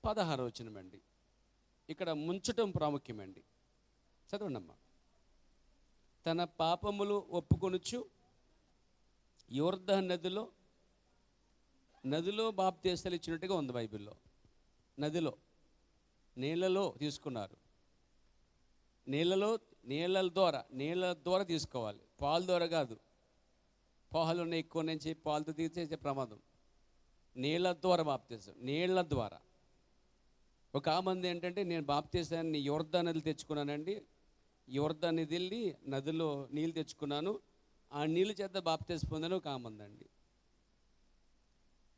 16వ వచనం అండి. ఇక్కడ ముంచటం ప్రాముఖ్యమండి. చదవండి అమ్మా. తన పాపములు ఒప్పుకొనుచు యోర్దాను నదిలో బాప్తిసాలు ఇచ్చినట్టుగా ఉంది బైబిల్లో. నీళ్ళలో తీసుకున్నారు. నీళ్ళ ద్వారా తీసుకోవాలి, పాల ద్వారా కాదు. పాలు ఎక్కువ నుంచి పాలతో తీసేసే ప్రమాదం. నీళ్ళ ద్వారా బాప్తిసం, నీళ్ళ ద్వారా. ఒక మంది ఏంటంటే, నేను బాప్తిసాన్ని యోర్దాను నదిలో తెచ్చుకున్నానండి, యోర్దాను నది వెళ్ళి నదిలో నీళ్ళు తెచ్చుకున్నాను, ఆ నీళ్ళు చేత బాప్తిసం పొందాను. ఒక మంది అండి,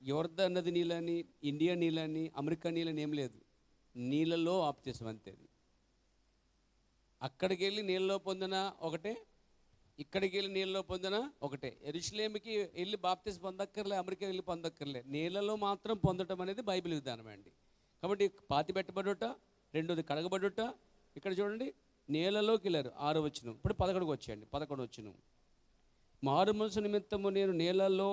యోర్దాను నది నీళ్ళని, ఇండియా నీళ్ళని, అమెరికా నీళ్ళని ఏం లేదు, నీళ్ళలో బాప్తిసం అంతేది. అక్కడికి వెళ్ళి నీళ్ళలో పొందిన ఒకటే, ఇక్కడికి వెళ్ళి నీళ్ళలో పొందిన ఒకటే. యెరూషలేముకి వెళ్ళి బాప్తిసం పొందక్కర్లే, అమెరికా వెళ్ళి పొందక్కర్లే, నీళ్ళలో మాత్రం పొందటం అనేది బైబిల్ విధానం అండి. కాబట్టి పాతి పెట్టబడుట, రెండోది కడగబడుట. ఇక్కడ చూడండి, నీళ్ళలోకి వెళ్ళారు 6వ వచనం. ఇప్పుడు 11కి వచ్చేయండి. 11వ వచనం, మారు మనసు నిమిత్తము నేను నీళ్ళలో,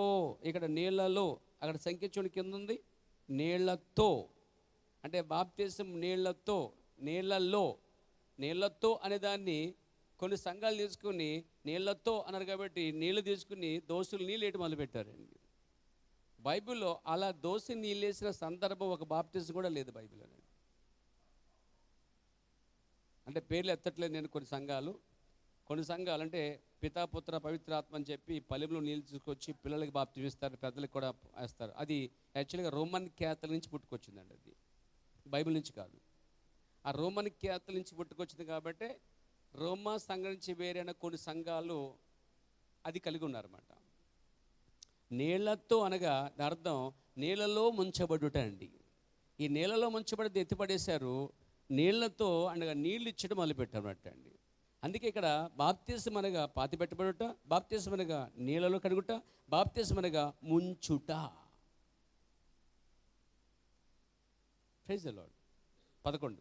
ఇక్కడ నీళ్ళలో, అక్కడ సంఖ్య చూడండి కింద ఉంది, నీళ్లతో. అంటే బాప్తిసం నీళ్లతో, నీళ్ళల్లో. నీళ్లతో అనే దాన్ని కొన్ని సంఘాలు తీసుకుని నీళ్లతో అన్నారు కాబట్టి నీళ్లు తీసుకుని దోసులు నీళ్ళు వేయటం మొదలుపెట్టారండి. బైబిల్లో అలా దోసి నీళ్ళు వేసిన సందర్భం ఒక బాప్తిసం కూడా లేదు బైబిల్లో. అంటే పేర్లు ఎత్తట్లేదు నేను. కొన్ని సంఘాలు అంటే పితాపుత్ర పవిత్రాత్మ అని చెప్పి పల్లెంలో నీళ్ళు తీసుకొచ్చి పిల్లలకి బాప్తిసం ఇస్తారు, పెద్దలకు కూడా వేస్తారు. అది యాక్చువల్గా రోమన్ క్యాథలిక్ నుంచి పుట్టుకొచ్చిందండి, అది బైబిల్ నుంచి కాదు. ఆ రోమన్ క్యాథలిక్ నుంచి పుట్టుకొచ్చింది కాబట్టి రోమా సంఘం నుంచి వేరైన కొన్ని సంఘాలు అది కలిగి ఉన్నారన్నమాట. నీళ్లతో అనగా అర్థం నీళ్ళలో ముంచబడుట అండి. ఈ నీళ్ళలో ముంచబడితే ఎత్తిపడేశారు, నీళ్లతో అనగా నీళ్ళు ఇచ్చడం మొదలుపెట్టారన్నమాట అండి. అందుకే ఇక్కడ బాప్తిసం అనగా పాతి పెట్టబడుట, బాప్తిసం అనగా నీళ్ళలో కడుగుట, బాప్తిసం అనగా ముంచుట. Praise the Lord. 11,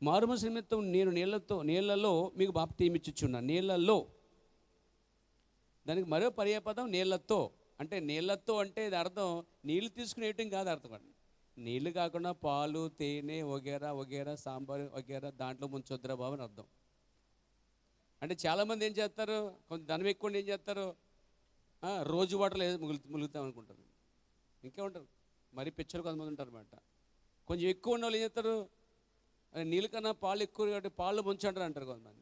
మారుమనసు నిమిత్తం నేను నీళ్ళలో మీకు బాప్తిసం ఇచ్చుచున్నాను. నీళ్ళలో, దానికి మరో పర్యాయపదం నీళ్ళతో. అంటే నీళ్ళతో అంటే ఇది అర్థం నీళ్ళు తీసుకునేయటం కాదు అర్థం అండి. నీళ్ళు కాకుండా పాలు, తేనె వగేరా సాంబారు వగేరా దాంట్లో ముంచొద్దురా బాబు అని అర్థం. అంటే చాలామంది ఏం చేస్తారు, కొంచెం ధనం ఎక్కువ ఏం చేస్తారు, రోజు వాటర్లో ములుగుతాం అనుకుంటారు. ఇంకేముంటారు మరి పిచ్చలు కొంతమంది ఉంటారు అన్నమాట. కొంచెం ఎక్కువ ఉన్న వాళ్ళు ఏం చేస్తారు, నీళ్ళ కన్నా పాలు ఎక్కువ కాబట్టి పాలు ముంచంటారు అంటారు కొంతమంది.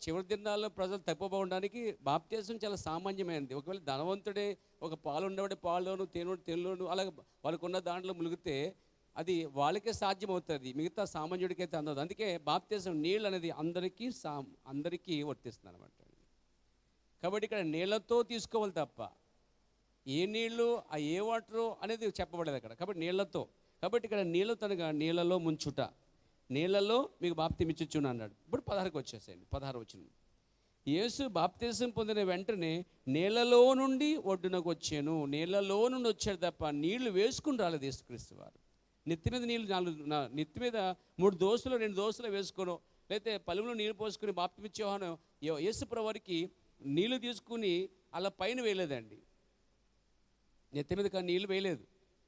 చివరి దినాల్లో ప్రజలు తప్పిపోవడానికి బాప్తిసం చాలా సామాన్యమైనది. ఒకవేళ ధనవంతుడే ఒక పాలు ఉండేవాడే పాలులోను తేనెలోను అలాగే వాళ్ళకున్న దాంట్లో ములిగితే అది వాళ్ళకే సాధ్యం అవుతుంది, మిగతా సామాన్యుడికి అయితే అందదు. అందుకే బాప్తిసం నీళ్ళు అనేది అందరికీ వర్తిస్తుంది అనమాట. కాబట్టి ఇక్కడ నీళ్ళతో తీసుకోవాలి తప్ప ఏ నీళ్ళు ఏ వాటరు అనేది చెప్పబడలేదు అక్కడ. కాబట్టి నీళ్ళతో, కాబట్టి ఇక్కడ నీళ్ళతో అనగా నీళ్ళలో ముంచుట, నీళ్ళలో మీకు బాప్తిసం ఇచ్చుచున్నా అన్నాడు. ఇప్పుడు 16కి వచ్చేసేయండి. 16 వచనం, యేసు బాప్తిసం పొందిన వెంటనే నీళ్ళలో నుండి ఒడ్డునకు వచ్చాను. నీళ్ళలో నుండి వచ్చాడు తప్ప నీళ్లు వేసుకుని రాలేదు యేసుక్రీస్తు వారు. నెత్తి మీద నీళ్ళు నెత్తి మీద 3 దోసులు 2 దోసులు వేసుకోను, లేకపోతే పలువులో నీళ్ళు పోసుకుని బాప్తిసం ఇచ్చేవాను యేసుప్రభు వారికి నీళ్లు తీసుకుని అలా పైన వేయలేదండి. నెత్తి మీద కానీ నీళ్ళు వేయలేదు.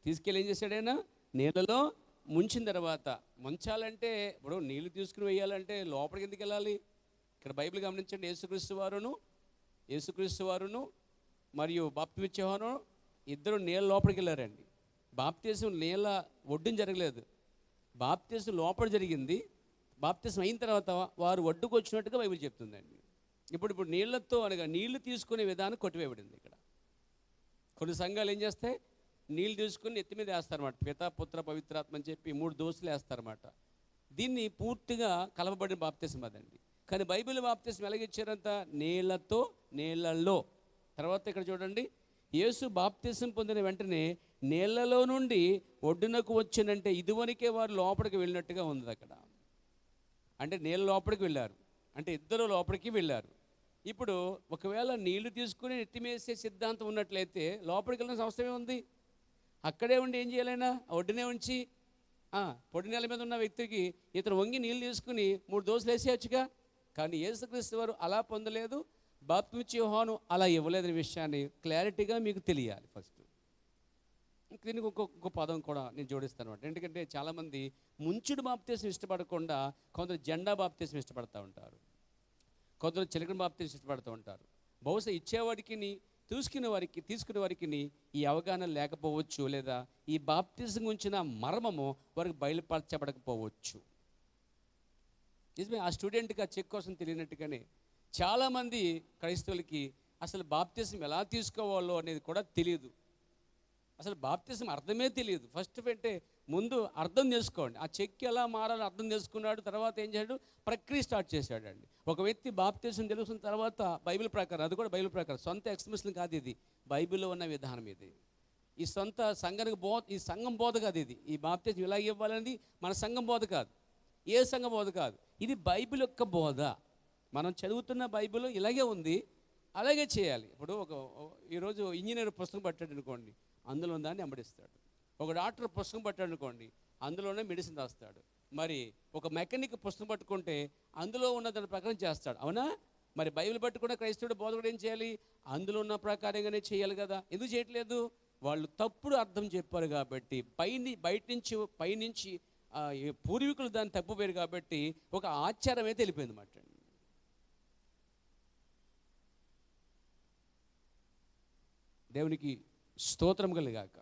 తీసుకెళ్ళి ఏం చేశాడైనా నీళ్ళలో ముంచిన తర్వాత, ముంచాలంటే ఇప్పుడు నీళ్ళు తీసుకుని వేయాలంటే లోపలికి ఎందుకు వెళ్ళాలి? ఇక్కడ బైబిల్ గమనించండి, యేసుక్రీస్తు వారును మరియు బాప్తిసం ఇచ్చేవారు ఇద్దరు నీళ్ళ లోపలికి వెళ్ళారండి. బాప్తిసం నీళ్ళ ఒడ్డున జరగలేదు, బాప్తిసం లోపల జరిగింది. బాప్తిసం అయిన తర్వాత వారు ఒడ్డుకు వచ్చినట్టుగా బైబిల్ చెప్తుందండి. ఇప్పుడు నీళ్లతో అనగా నీళ్లు తీసుకునే విధానం కొట్టివేయబడింది. ఇక్కడ కొన్ని సంఘాలు ఏం చేస్తాయి, నీళ్ళు తీసుకుని ఎత్తి మీద వేస్తారన్నమాట. పితా పుత్ర పవిత్రాత్మ అని చెప్పి 3 దోసులు వేస్తారన్నమాట. దీన్ని పూర్తిగా కలపబడిన బాప్తిసం అదండి. కానీ బైబిల్ బాప్తిసం ఎలాగిచ్చారంత నీళ్ళతో, నీళ్ళల్లో. తర్వాత ఇక్కడ చూడండి, యేసు బాప్తిసం పొందిన వెంటనే నీళ్ళలో నుండి ఒడ్డునకు వచ్చినంటే ఇదివరకే వారు లోపలికి వెళ్ళినట్టుగా ఉంది అక్కడ. అంటే నీళ్ళ లోపలికి వెళ్ళారు, అంటే ఇద్దరు లోపలికి వెళ్ళారు. ఇప్పుడు ఒకవేళ నీళ్లు తీసుకుని ఎత్తిమేసే సిద్ధాంతం ఉన్నట్లయితే లోపలికి వెళ్ళిన అవసరమే ఉంది. అక్కడే ఉండి ఏం చేయాలైనా ఒడ్డునే ఉంచి పొడి నేల మీద ఉన్న వ్యక్తికి ఇతను వంగి నీళ్ళు తీసుకుని 3 దోసులు వేసేయచ్చుగా. కానీ యేసుక్రీస్తు వారు అలా పొందలేదు, బాప్తిసం ఇచ్చే యోహాను అలా ఇవ్వలేదనే విషయాన్ని క్లారిటీగా మీకు తెలియాలి. ఫస్ట్ దీనికి ఇంకొక పదం కూడా నేను జోడిస్తాను అనమాట. ఎందుకంటే చాలామంది ముంచుడు బాప్తిసం ఇష్టపడకుండా కొందరు జెండా బాప్తిసం ఇష్టపడుతూ ఉంటారు, కొందరు చిలకన బాప్తిసం ఇష్టపడుతూ ఉంటారు. బహుశా ఇచ్చేవాడికి తీసుకునే వారికి ఈ అవగాహన లేకపోవచ్చు, లేదా ఈ బాప్తిసం గురించిన మర్మము వారికి బయలుపరచబడకపోవచ్చు. నిజమే, ఆ స్టూడెంట్కి ఆ చెక్ కోసం తెలియనట్టుగానే చాలామంది క్రైస్తవులకి అసలు బాప్తిసం ఎలా తీసుకోవాలో అనేది కూడా తెలియదు. అసలు బాప్తిసం అర్థమే తెలియదు. ఫస్ట్ ముందు అర్థం చేసుకోండి, ఆ చెక్ ఎలా మారాలో అర్థం చేసుకున్నాడు. తర్వాత ఏం చేశాడు, ప్రక్రియ స్టార్ట్ చేశాడండి. ఒక వ్యక్తి బాప్తిసం తెలుసుకున్న తర్వాత బైబిల్ ప్రకారం, అది కూడా బైబిల్ ప్రకారం, సొంత ఎక్స్ప్రెషన్ కాదు ఇది, బైబిల్లో ఉన్న విధానం ఇది. ఈ సొంత సంఘానికి ఈ సంఘం బోధ కాదు ఇది. ఈ బాప్తిసం ఇలా ఇవ్వాలనేది మన సంఘం బోధ కాదు, ఏ సంఘం బోధ కాదు, ఇది బైబిల్ యొక్క బోధ. మనం చదువుతున్న బైబిల్ ఇలాగే ఉంది, అలాగే చేయాలి. ఇప్పుడు ఈరోజు ఇంజనీర్ పుస్తకం పట్టాడు అనుకోండి, అందులో దాన్ని వెంబడిస్తాడు. ఒక డాక్టర్ పుస్తకం పట్టాడు అనుకోండి, అందులోనే మెడిసిన్ రాస్తాడు. మరి ఒక మెకానిక్ పుస్తకం పట్టుకుంటే అందులో ఉన్న దాని ప్రకారం చేస్తాడు, అవునా? మరి బైబిల్ పట్టుకున్న క్రైస్తవుడు బోధకుడు ఏం చేయాలి? అందులో ఉన్న ప్రకారంగానే చేయాలి కదా. ఎందుకు చేయట్లేదు? వాళ్ళు తప్పుడు అర్థం చెప్పారు కాబట్టి, పైనుంచి పూర్వీకులు దాన్ని తప్పుపోయారు కాబట్టి ఒక ఆచారం అయితే వెళ్ళిపోయింది మాట. దేవునికి స్తోత్రం కలుగాక.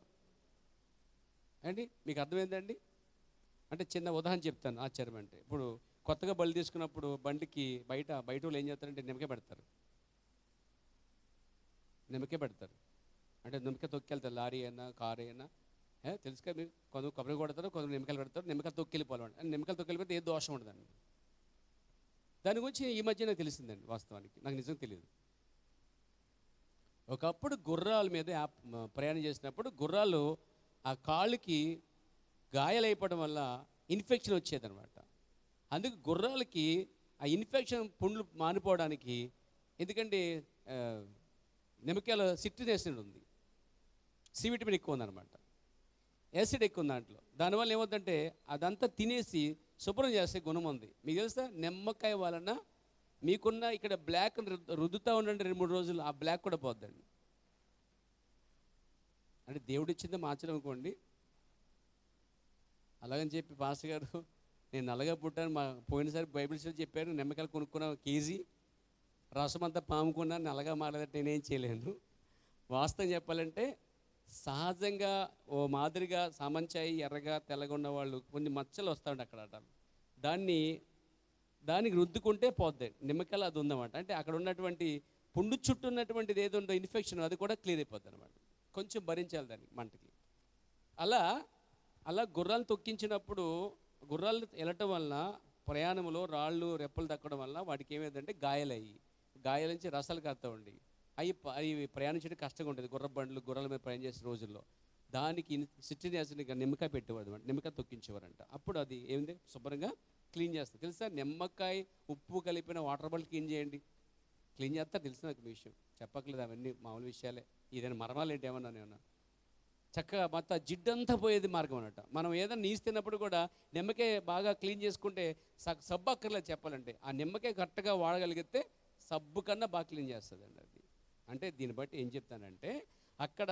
అండి మీకు అర్థమైందండి? అంటే చిన్న ఉదాహరణ చెప్తాను. ఆచారం అంటే ఇప్పుడు కొత్తగా బళ్ళు తీసుకున్నప్పుడు బండికి బయట వాళ్ళు ఏం చేస్తారంటే నిమ్మకాయ పెడతారు. అంటే నిమ్మకాయ తొక్కెళ్తారు, లారీ అయినా కారు అయినా. తెలుసుగా మీరు, కొందరు కొబ్బరి కొడతారు, కొందరు నిమ్మకాయలు పెడతారు. నిమ్మకాయలు తొక్కెళ్ళిపోవాలి అంటే నిమ్మకాయలు తొక్కెళ్ళిపోతే ఏ దోషం ఉండదండి. దాని గురించి ఈ మధ్య నాకు తెలిసిందండి. వాస్తవానికి నాకు నిజంగా తెలియదు. ఒకప్పుడు గుర్రాల మీద ప్రయాణం చేసినప్పుడు గుర్రాలు ఆ కాళ్ళకి గాయాలైపోవడం వల్ల ఇన్ఫెక్షన్ వచ్చేదనమాట. అందుకు గుర్రాలకి ఆ ఇన్ఫెక్షన్ పుండ్లు మానిపోవడానికి, ఎందుకంటే నిమ్మకాయల సిట్రిక్ యాసిడ్ ఉంది, సి విటమిన్ ఎక్కువ ఉందన్నమాట, యాసిడ్ ఎక్కువ ఉంది దాంట్లో. దానివల్ల ఏమవుతుందంటే అదంతా తినేసి శుభ్రం చేసే గుణం ఉంది. మీకు తెలుసా, నిమ్మకాయ వలన మీకున్న ఇక్కడ బ్లాక్ రుద్దుతూ ఉండండి 2-3 రోజులు, ఆ బ్లాక్ కూడా పోద్దండి. అంటే దేవుడు ఇచ్చిందే మార్చడం అనుకోండి. అలాగని చెప్పి పాస్టర్ గారు నేను నల్లగా పుట్టాను, పోయినసారి బైబిల్ స్టడీ చెప్పారు, నిమ్మకాయలు కొనుక్కున్న కేజీ రసం అంతా పాముకున్నాను, నల్లగా మారదంటే నేనేం చేయలేను. వాస్తవం చెప్పాలంటే సహజంగా ఓ మాదిరిగా సామంచాయి ఎర్రగా తెల్లగా ఉన్న వాళ్ళు కొన్ని మచ్చలు వస్తాయండి అక్కడ. దానికి రుద్దుకుంటే పోద్ది. నిమ్మకాయలు అది ఉందన్నమాట. అంటే అక్కడ ఉన్నటువంటి పుండు చుట్టూ ఉన్నటువంటిది ఏదో ఉందో ఇన్ఫెక్షన్, అది కూడా క్లియర్ అయిపోద్ది అనమాట. కొంచెం భరించాలి దానికి మంటకి. అలా గుర్రాలు తొక్కించినప్పుడు గుర్రాలు వెళ్ళటం వలన ప్రయాణంలో రాళ్ళు రెప్పలు దక్కడం వల్ల వాటికి ఏమైందంటే గాయాల నుంచి రసాలు కాస్తా ఉండి అవి ప్రయాణించడం కష్టంగా ఉంటుంది. గుర్రాల మీద ప్రయాణం చేసే రోజుల్లో దానికి సిట్రిక్ యాసిడ్ నిమ్మకాయ పెట్టేవాడు అనమాట, నిమ్మకాయ తొక్కించేవారంట. అప్పుడు అది ఏమింది శుభ్రంగా క్లీన్ చేస్తారు. తెలుసా, నిమ్మకాయ ఉప్పు కలిపిన వాటర్ బాటిల్ క్లీన్ చేస్తారు. తెలిసిన నాకు విషయం చెప్పట్లేదు, అవన్నీ మామూలు విషయాలే. ఇదైనా మరమాలు ఏంటి ఏమన్నా చక్కగా మొత్తం జిడ్డంతా పోయేది మార్గం అన్నట్టు. మనం ఏదైనా నీసు తిన్నప్పుడు కూడా నిమ్మకాయ బాగా క్లీన్ చేసుకుంటే సబ్బు అక్కర్లేదు చెప్పాలంటే. ఆ నిమ్మకాయ కరెక్ట్గా వాడగలిగితే సబ్బు కన్నా బాగా క్లీన్ చేస్తుంది అండి అది. అంటే దీన్ని బట్టి ఏం చెప్తానంటే అక్కడ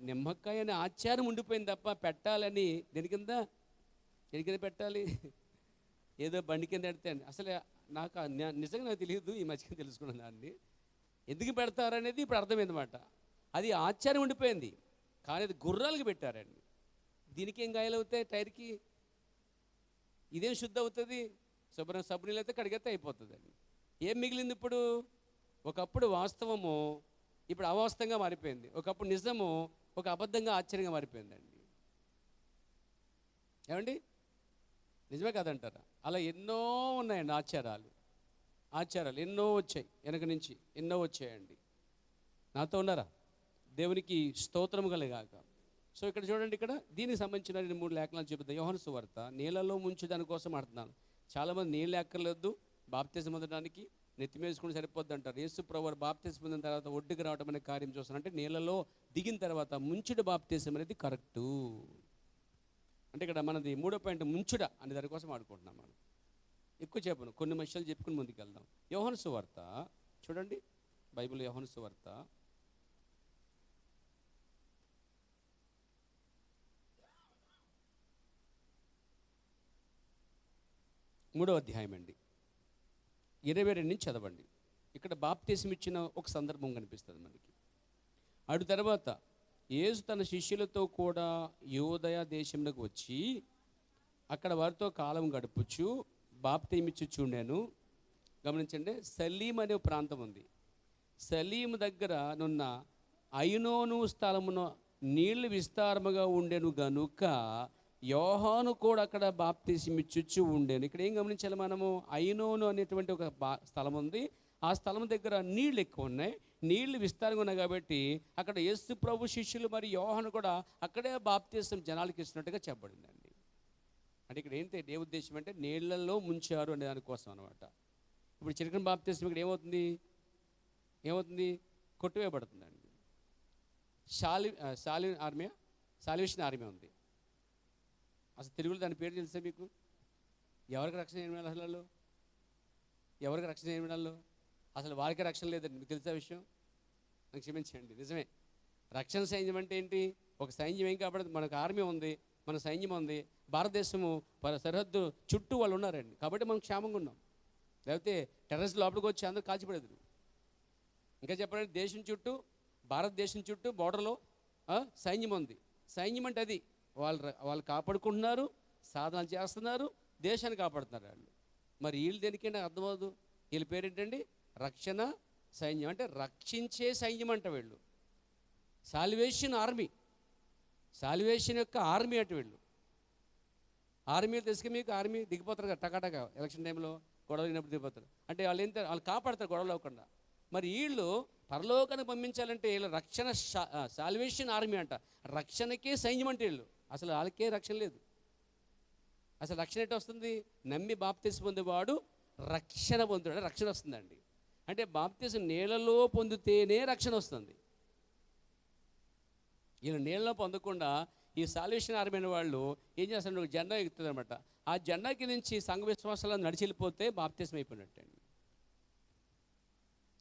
నిమ్మకాయ అనే ఆచారం ఉండిపోయింది తప్ప పెట్టాలని దేని కింద పెట్టాలి, ఏదో బండి కింద పెడితే అసలు నిజంగా నాకు తెలియదు. ఈ మధ్యన తెలుసుకున్నాను దాన్ని ఎందుకు పెడతారనేది ఇప్పుడు అర్థమైందన్నమాట. అది ఆచారం ఉండిపోయింది, కానీ అది గుర్రాలకు పెట్టారండి. దీనికి ఏం గాయాలు అవుతాయి? టైర్కి ఇదేం శుద్ధ అవుతుంది? శుభ్రం సబ్బు నీళ్ళు అయితే కడిగితే అయిపోతుంది అండి. ఏం మిగిలింది ఇప్పుడు? ఒకప్పుడు వాస్తవము ఇప్పుడు అవాస్తవంగా మారిపోయింది, ఒకప్పుడు నిజము ఒక అబద్ధంగా ఆశ్చర్యంగా మారిపోయిందండి. ఏమండి, నిజమే కదంటారా? అలా ఎన్నో ఉన్నాయండి ఆచారాలు ఎన్నో వచ్చాయి, వెనక నుంచి ఎన్నో వచ్చాయండి. నాతో ఉన్నారా? దేవునికి స్తోత్రం కలుగాక. సో ఇక్కడ చూడండి, ఇక్కడ దీనికి సంబంధించిన 2-3 లేఖనాలు చెబుతాయి. యోహాను సువార్త నీళ్ళలో ముంచు దానికోసం ఆడుతున్నాను. చాలామంది నీళ్ళు ఎక్కర్లేదు, బాప్తిజం పొందడానికి నెత్తిమేసుకుని సరిపోద్ది అంటారు. యేసు ప్రభువు బాప్తిజం పొందిన తర్వాత ఒడ్డుకు రావడం అనే కార్యం చూస్తాను. అంటే నీళ్ళలో దిగిన తర్వాత ముంచుడు బాప్తిజం అనేది కరెక్టు. అంటే ఇక్కడ మనది 3వ పాయింట్ ముంచుడ అనే దానికోసం ఆడుకుంటున్నాం. మనం ఎక్కువ చెప్పను, కొన్ని విషయాలు చెప్పుకుని ముందుకు వెళ్దాం. యోహాను సువార్త చూడండి, బైబిల్ యోహాను సువార్త 3వ అధ్యాయం అండి, 22 నుంచి చదవండి. ఇక్కడ బాప్తిసం ఇచ్చిన ఒక సందర్భం కనిపిస్తుంది మనకి. అటు తర్వాత యేసు తన శిష్యులతో కూడా యూదయ దేశంలోకి వచ్చి అక్కడ వారితో కాలం గడుపుచు బాప్తిసం ఇచ్చుచుండెను. గమనించండి, సలీం అనే ప్రాంతం ఉంది. సలీం దగ్గర నున్న ఐనోను స్థలమున నీళ్లు విస్తారముగా ఉండెను గనుక యోహాను కూడా అక్కడ బాప్తిసం ఇచ్చుచు ఉండేను. ఇక్కడ ఏం గమనించాలి మనము? ఐనోను అనేటువంటి ఒక స్థలం ఉంది. ఆ స్థలం దగ్గర నీళ్ళు ఎక్కువ ఉన్నాయి, నీళ్లు విస్తారంగా ఉన్నాయి కాబట్టి అక్కడ యేసు ప్రభు శిష్యులు మరి యోహాను కూడా అక్కడే బాప్తిసం జనాలకి ఇస్తున్నట్టుగా చెప్పబడిందండి. అంటే ఇక్కడ ఏంటి ఏ ఉద్దేశం అంటే నీళ్లలో ముంచారు అనే దానికోసం అనమాట. ఇప్పుడు చిలకన బాప్తిస్మం ఇక్కడ ఏమవుతుంది కొట్టివేయబడుతుందండి. సాల్వేషన్ ఆర్మీ ఉంది. అసలు తెలుగులో దాని పేరు తెలుసా మీకు? ఎవరికి రక్షణ ఏమిడాలో? ఎవరికి రక్షణ ఏమిడాలో? అసలు వారికి రక్షణ లేదండి. మీకు తెలుసా విషయం? నాకు క్షమించండి, నిజమే. రక్షణ సైన్యం అంటే ఏంటి? ఒక సైన్యం ఏం కాబట్టి మనకు ఆర్మీ ఉంది, మన సైన్యం ఉంది. భారతదేశము సరిహద్దు చుట్టూ వాళ్ళు ఉన్నారండి, కాబట్టి మనం క్షేమంగా ఉన్నాం. లేకపోతే టెర్రరిస్ట్ లోపలికి వచ్చి అందరూ కాల్చిపడేది. ఇంకా చెప్పాలంటే దేశం చుట్టూ, భారతదేశం చుట్టూ బోర్డర్లో సైన్యం ఉంది. సైన్యం అంటే అది వాళ్ళు కాపాడుకుంటున్నారు, సాధన చేస్తున్నారు, దేశాన్ని కాపాడుతున్నారు వాళ్ళు. మరి వీళ్ళు దేనికే నాకు అర్థమవుదు. వీళ్ళ పేరేంటండి? రక్షణ సైన్యం. అంటే రక్షించే సైన్యం అంట వీళ్ళు. సాల్వేషన్ ఆర్మీ, సాల్వేషన్ యొక్క ఆర్మీ అంటే వీళ్ళు. ఆర్మీలు తెలుసుకు మీకు, ఆర్మీ దిగిపోతారు కదా టకాటక ఎలక్షన్ టైంలో గొడవ అయినప్పుడు దిగిపోతారు. అంటే వాళ్ళు కాపాడతారు గొడవలు అవ్వకుండా. మరి వీళ్ళు పరలోకానికి పంపించాలంటే వీళ్ళు రక్షణ సాల్వేషన్ ఆర్మీ అంట. రక్షణకే సైన్యం అంటే వీళ్ళు. అసలు వాళ్ళకే రక్షణ లేదు. అసలు రక్షణ ఎట్లా వస్తుంది? నమ్మి బాప్తిసం పొందేవాడు రక్షణ పొందుతాడు, రక్షణ వస్తుందండి. అంటే బాప్తిసం నీళ్ళలో పొందితేనే రక్షణ వస్తుంది. వీళ్ళు నీళ్ళలో పొందకుండా ఈ సాల్వేషన్ ఆర్మీ అనే వాళ్ళు ఏం చేస్తారు? జెండా ఎక్కుతుంది అనమాట. ఆ జెండాకి నుంచి సంఘ విశ్వాసాలను నడిచి వెళ్ళిపోతే బాప్తిసం అయిపోయినట్టండి.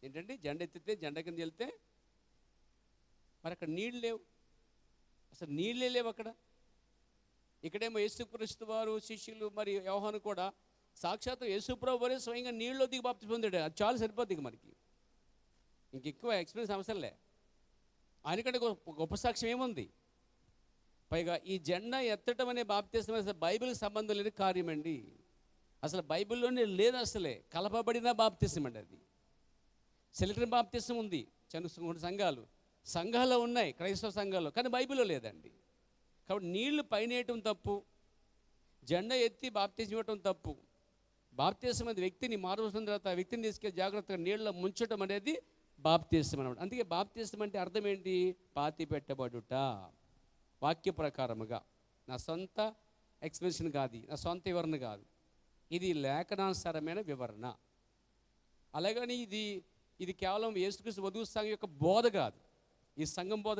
ఏంటంటే జెండా ఎత్తితే, జెండా కింద వెళ్తే మరి అక్కడ నీళ్ళు లేవు, అసలు నీళ్ళే లేవు అక్కడ. ఇక్కడేమో యేసుక్రీస్తు వారు శిష్యులు మరి యోహాను కూడా సాక్షాత్తు యేసుప్రభు వారే స్వయంగా నీళ్ళలో దిగి బాప్తిసం పొందాడు. అది చాలా సరిపోద్ది మనకి, ఇంకెక్కువ ఎక్స్పీరియన్స్ అవసరంలే. ఆయనకంటే గొప్ప సాక్ష్యం ఏముంది? పైగా ఈ జెండా ఎత్తడం అనే బాప్తిసం అసలు బైబిల్కి సంబంధం లేని కార్యం అండి. అసలు బైబిల్లోనే లేదు, అసలే కలపబడిన బాప్తిసం అండి అది. సెలెక్టెడ్ బాప్తిసం ఉంది సంఘాల్లో ఉన్నాయి, క్రైస్తవ సంఘాల్లో, కానీ బైబిల్లో లేదండి. కాబట్టి నీళ్లు పైనేయటం తప్పు, జెండా ఎత్తి బాప్తిసం ఇవ్వటం తప్పు. బాప్తిసం అనేది వ్యక్తిని మారుస్తున్న తర్వాత వ్యక్తిని తీసుకెళ్ళి జాగ్రత్తగా నీళ్ళలో ముంచడం అనేది బాప్తిసం అన్నమాట. అందుకే బాప్తిసం అంటే అర్థం ఏంటి? పాతి పెట్టబడుట. వాక్య ప్రకారముగా, నా సొంత ఎక్స్ప్రెషన్ కాదు, నా సొంత వివరణ కాదు, ఇది లేఖనానుసారమైన వివరణ. అలాగని ఇది కేవలం యేసుక్రీస్తు వధువు సంఘం యొక్క బోధ కాదు, ఈ సంఘం బోధ